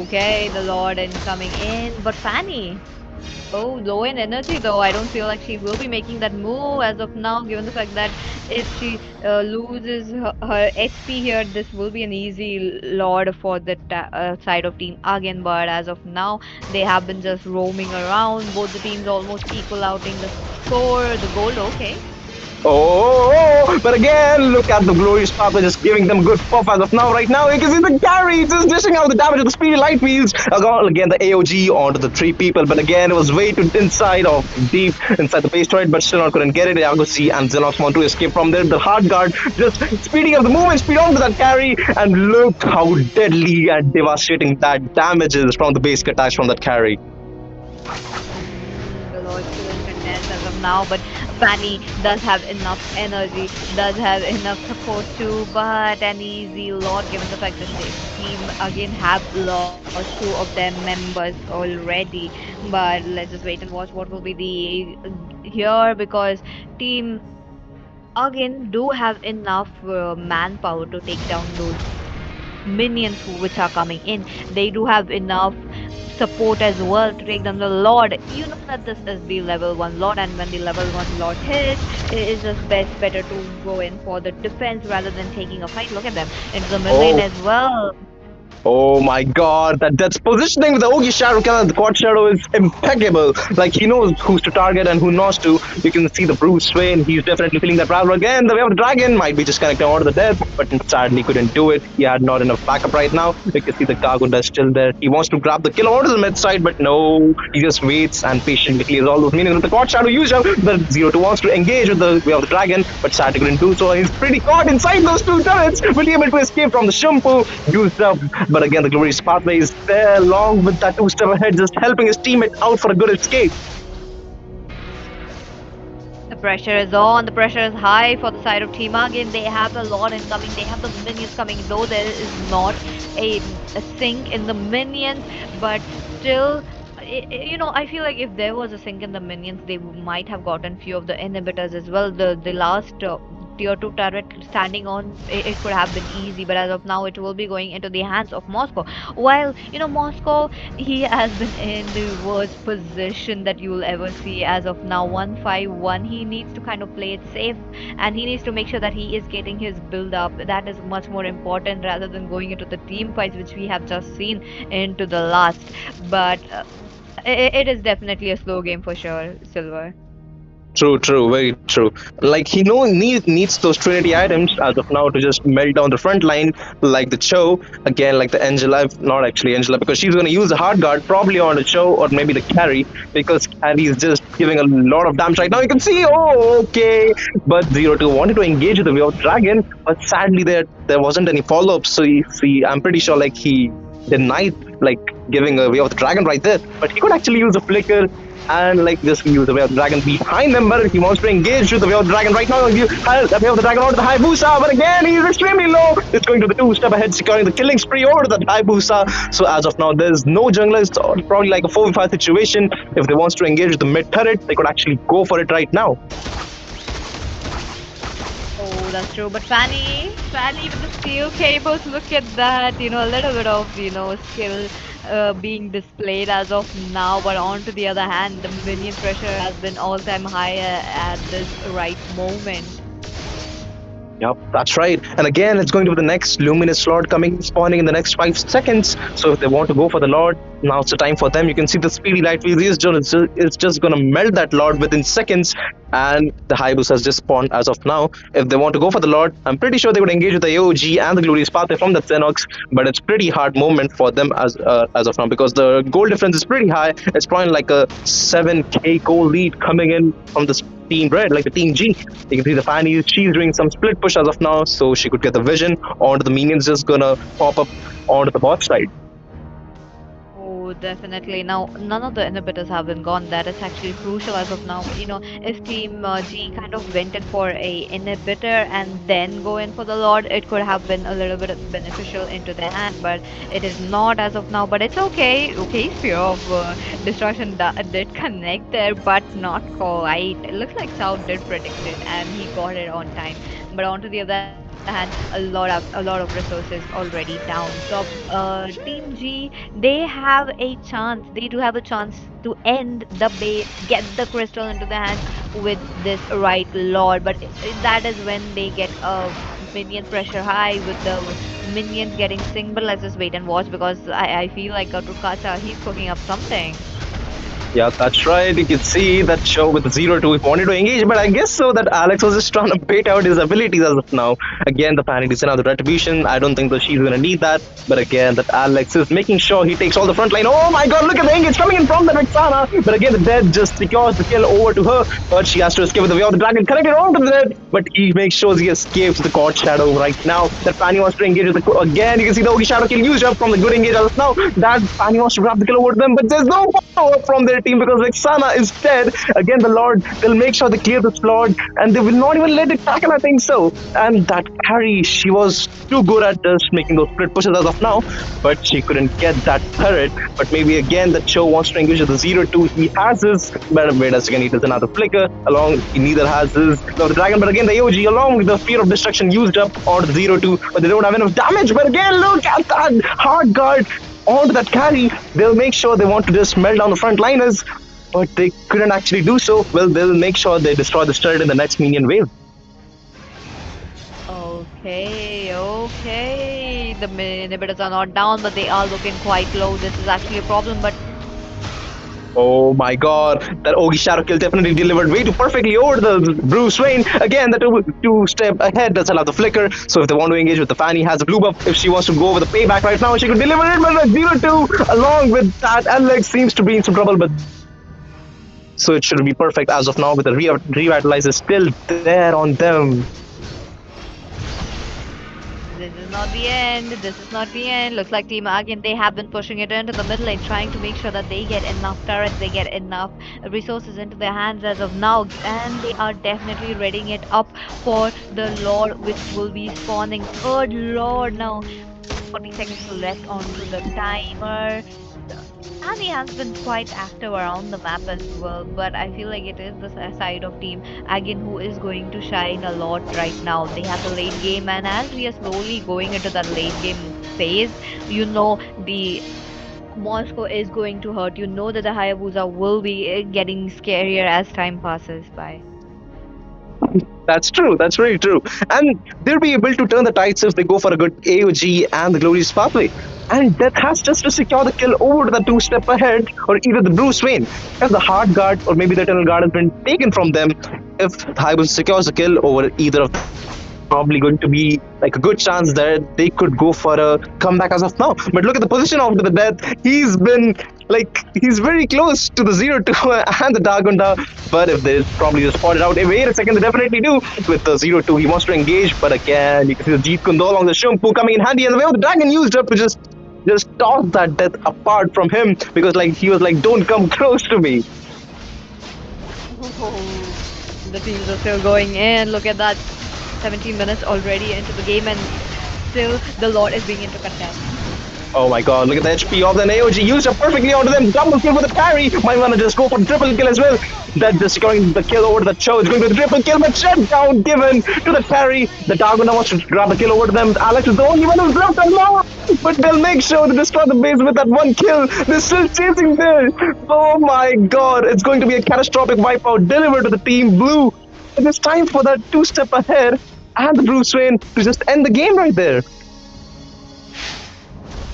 Okay, the Lord is coming in, but Fanny. Oh, low in energy though. I don't feel like she will be making that move as of now, given the fact that if she loses her HP here, this will be an easy Lord for the side of Team again. But as of now, they have been just roaming around. Both the teams almost equal outing the score, the gold. Okay. But again, look at the Glorious Papa just giving them good puff as of now. Right now, you can see the carry just dishing out the damage of the speedy light wheels. Again, the AOG onto the 3 people, but again, it was way too inside of deep inside the base turret, but still not couldn't get it. Yagosi and Xenos want to escape from there. The hard guard just speeding up the movement speed onto that carry, and look how deadly and devastating that damage is from the basic attacks from that carry. The Lord still in contest as of now, but Fanny does have enough energy, does have enough support too, but an easy lot given the fact that the team again have lost two of their members already. But let's just wait and watch what will be the here, because team again do have enough manpower to take down those minions which are coming in. They do have enough support as well to take down the Lord. You know that this is the level 1 Lord, and when the level 1 Lord hits, it is just better to go in for the defense rather than taking a fight. Look at them into the mid lane Oh, as well. oh my god, that's positioning with the Ogi Shadow Cannon. The Quad Shadow is impeccable. Like, he knows who's to target and who not to. You can see the Bruce Wayne, he's definitely feeling that rattle again. The Way of the Dragon might be just connecting onto the death, but sadly couldn't do it. He had not enough backup right now. You can see the Gargunda is still there. He wants to grab the kill onto the mid side, but no. He just waits and patiently clears all those minions with the Quad Shadow used up. The Zero Two wants to engage with the Way of the Dragon, but sadly couldn't do so. He's pretty caught inside those two turrets. Will be able to escape from the Shumpu used up, but again, the glorious pathway is there along with that two-step ahead, just helping his teammate out for a good escape. The pressure is on. The pressure is high for the side of Team Again. They have a lot incoming. They have the minions coming. Though there is not a sync in the minions, but still, I feel like if there was a sync in the minions, they might have gotten few of the inhibitors as well. The last tier 2 turret standing on it could have been easy, but as of now it will be going into the hands of Moscow. While Moscow, he has been in the worst position that you will ever see as of now. 151, he needs to kind of play it safe, and he needs to make sure that he is getting his build up. That is much more important rather than going into the team fights which we have just seen into the last. But it is definitely a slow game for sure, Silver. True, true, very true. Like, he needs those Trinity items as of now to just melt down the front line, like the Cho, again, like the Angela, not actually Angela, because she's going to use the hard guard probably on the Cho or maybe the carry, because carry is just giving a lot of damage right now. You can see, oh, okay, but Zero Two wanted to engage with the Way of Dragon, but sadly there wasn't any follow up. So I'm pretty sure like he denied like giving a Way of the Dragon right there, but he could actually use a flicker and like just use the Way of the Dragon behind them, but he wants to engage with the Way of the Dragon right now. The Way of the Dragon onto the Hayabusa, but again he's extremely low. It's going to the two-step ahead, securing the killing spree over to the Hayabusa. So as of now, there's no jungler. It's probably like a 4v5 situation. If they wants to engage with the mid turret, they could actually go for it right now. Oh, that's true. But Fanny with the steel cables, look at that. A little bit of, skill being displayed as of now. But on to the other hand, the minion pressure has been all-time high at this right moment. Yep, that's right. And again, it's going to be the next Luminous Lord spawning in the next 5 seconds. So if they want to go for the Lord, now's the time for them. You can see the speedy light wheel is just going to melt that Lord within seconds. And the Hayabusa has just spawned as of now. If they want to go for the Lord, I'm pretty sure they would engage with the AOG and the Glorious Pathway from the Xenox. But it's pretty hard moment for them as of now, because the goal difference is pretty high. It's probably like a 7k goal lead coming in from this Team Red, like the Team G. You can see the Fanny, she's doing some split push as of now, so she could get the vision onto the minions just gonna pop up onto the bot side. Oh, definitely. Now, none of the inhibitors have been gone. That is actually crucial as of now. If Team G kind of went in for a inhibitor and then go in for the Lord, it could have been a little bit beneficial into their hand, but it is not as of now. But it's okay. Okay, Sphere of Destruction did connect there, but not quite. It looks like South did predict it, and he got it on time. But onto the other hand, a lot of resources already down. So Team G, they have a chance. They do have a chance to end the base, get the crystal into their hands with this right Lord. But that is when they get minion pressure high with the minions getting synced. But let's just wait and watch, because I feel like Turkacha, he's cooking up something. Yeah, that's right. You can see that show with the 0-2. He wanted to engage, but I guess so that Alex was just trying to bait out his abilities as of now. Again, the panic is another retribution. I don't think that she's gonna need that. But again, that Alex is making sure he takes all the front line. Oh my god, look at the engage coming in from the Rexana. But again, the dead just secures the kill over to her. But she has to escape with the Way of the Dragon, connected on to the dead. But he makes sure he escapes the God Shadow right now. That Fanny wants to engage with the again. You can see the Ogi Shadow kill used up from the good engage as of now. That Fanny wants to grab the kill over to them, but there's no power from their team because Vexana is dead. Again, the Lord, they'll make sure they clear this Lord and they will not even let it tackle, I think so. And that carry, she was too good at just making those split pushes as of now, but she couldn't get that turret. But maybe again, the Cho wants to engage with the 0-2. He has his, but wait a second, he doesn't have the flicker. Along, he neither has his, no, the dragon, but again, the AOG, along with the fear of destruction used up on the 0-2, but they don't have enough damage. But again, look at that hard guard onto that carry. They'll make sure they want to just melt down the front liners, but they couldn't actually do so. Well, they'll make sure they destroy the turret in the next minion wave. Okay, okay. The inhibitors are not down, but they are looking quite low. This is actually a problem, but Oh my god, that Ogi Shadow kill definitely delivered way too perfectly over the Bruce Wayne. Again, the two step ahead does allow the flicker. So if they want to engage with the Fanny, has a blue buff. If she wants to go over the payback right now, she could deliver it, but the 0-2 along with that, Alex seems to be in some trouble, but so it should be perfect as of now with the revitalizer still there on them. this is not the end. This is not the end. Looks like Team Agin, they have been pushing it into the middle lane, trying to make sure that they get enough turrets, they get enough resources into their hands as of now. And they are definitely readying it up for the Lord, which will be spawning. Third Lord now. 40 seconds left onto the timer. Annie has been quite active around the map as well, but I feel like it is the side of Team Agin who is going to shine a lot right now. They have the late game, and as we are slowly going into the late game phase, the Moscow is going to hurt. You know that the Hayabusa will be getting scarier as time passes by. That's true. That's very true. And they'll be able to turn the tides if they go for a good AOG and the Glorious Pathway. And Death has just to secure the kill over to the two step ahead, or either the Bruce Wayne. If the hard guard or maybe the Eternal Guard has been taken from them, if Hayabusa secures the kill over either of them, probably going to be like a good chance that they could go for a comeback as of now. But look at the position of the Death. He's very close to the 0-2 and the Dargonda. But if they probably just spot it out, wait a second, they definitely do. With the 0-2, he wants to engage, but again, you can see the Jeet Kune Do along the Shumpu coming in handy, and the way of the Dragon used up to just toss that Death apart from him because he was like, don't come close to me. The teams are still going in. Look at that. 17 minutes already into the game, and still the Lord is being into contest. Oh my god, look at the HP of the AOG used up perfectly onto them. Double kill with the carry. Might wanna just go for the triple kill as well. That just securing the kill over to the Cho. It's going to the triple kill, but shutdown given to the carry. The Dargona wants to grab the kill over to them. Alex is the only one who's left alive. But they'll make sure to destroy the base with that one kill. They're still chasing there. Oh my god, it's going to be a catastrophic wipeout delivered to the Team Blue. And it's time for that two step ahead and the Bruce Wayne to just end the game right there.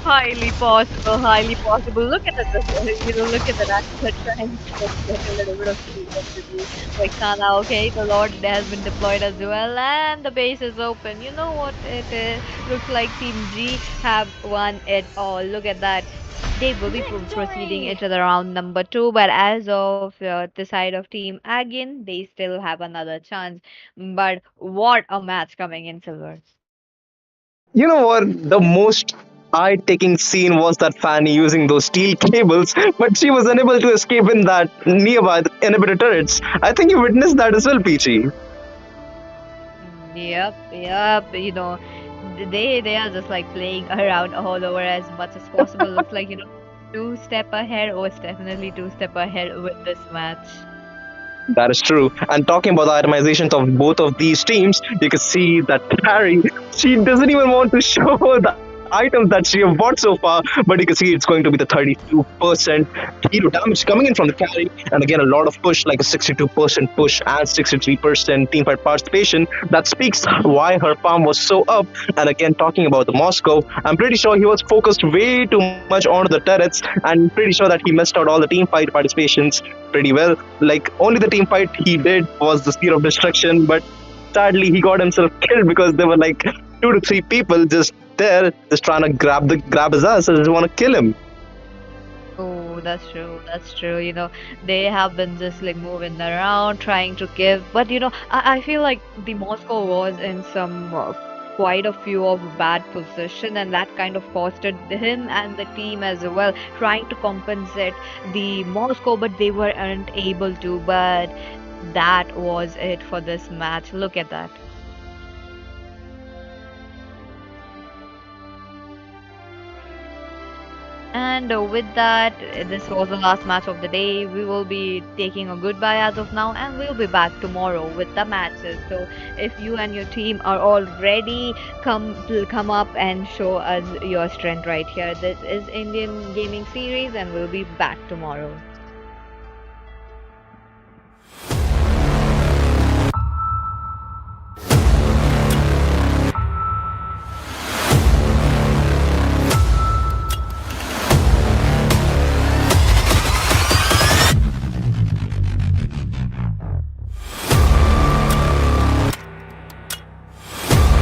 Highly possible, highly possible. Look at look at the Ratchet trying to get a little bit of speed. Like Sana, okay, the Lord has been deployed as well, and the base is open. You know what it is? Looks like Team G have won it all. Look at that. They will be proceeding into the round number 2, but as of the side of Team Agin, they still have another chance. But what a match coming in, Silver. You know what? The most eye-taking scene was that Fanny using those steel cables, but she was unable to escape in that nearby the inhibitor turrets. I think you witnessed that as well, Peachy. Yep, yep. They are just like playing around all over as much as possible. Looks like two step ahead. Oh, it's definitely two step ahead with this match. That is true. And talking about the itemizations of both of these teams, you can see that Carrie, she doesn't even want to show the items that she have bought so far, but you can see it's going to be the 32% hero damage coming in from the carry, and again a lot of push, like a 62% push and 63% teamfight participation. That speaks why her farm was so up. And again, talking about the Moscow, I'm pretty sure he was focused way too much onto the turrets, and pretty sure that he missed out all the teamfight participations pretty well. Like, only the teamfight he did was the Spear of Destruction, but sadly he got himself killed because there were like 2 to 3 people just there, just trying to grab his ass and just want to kill him. Oh, that's true. That's true. They have been just like moving around, trying to give. But I feel like the Moscow was in some quite a few of bad possession, and that kind of costed him and the team as well, trying to compensate the Moscow, but they weren't able to. But that was it for this match. Look at that. And with that, this was the last match of the day. We will be taking a goodbye as of now, and we'll be back tomorrow with the matches. So if you and your team are all ready, come up and show us your strength right here. This is Indian Gaming Series, and we'll be back tomorrow.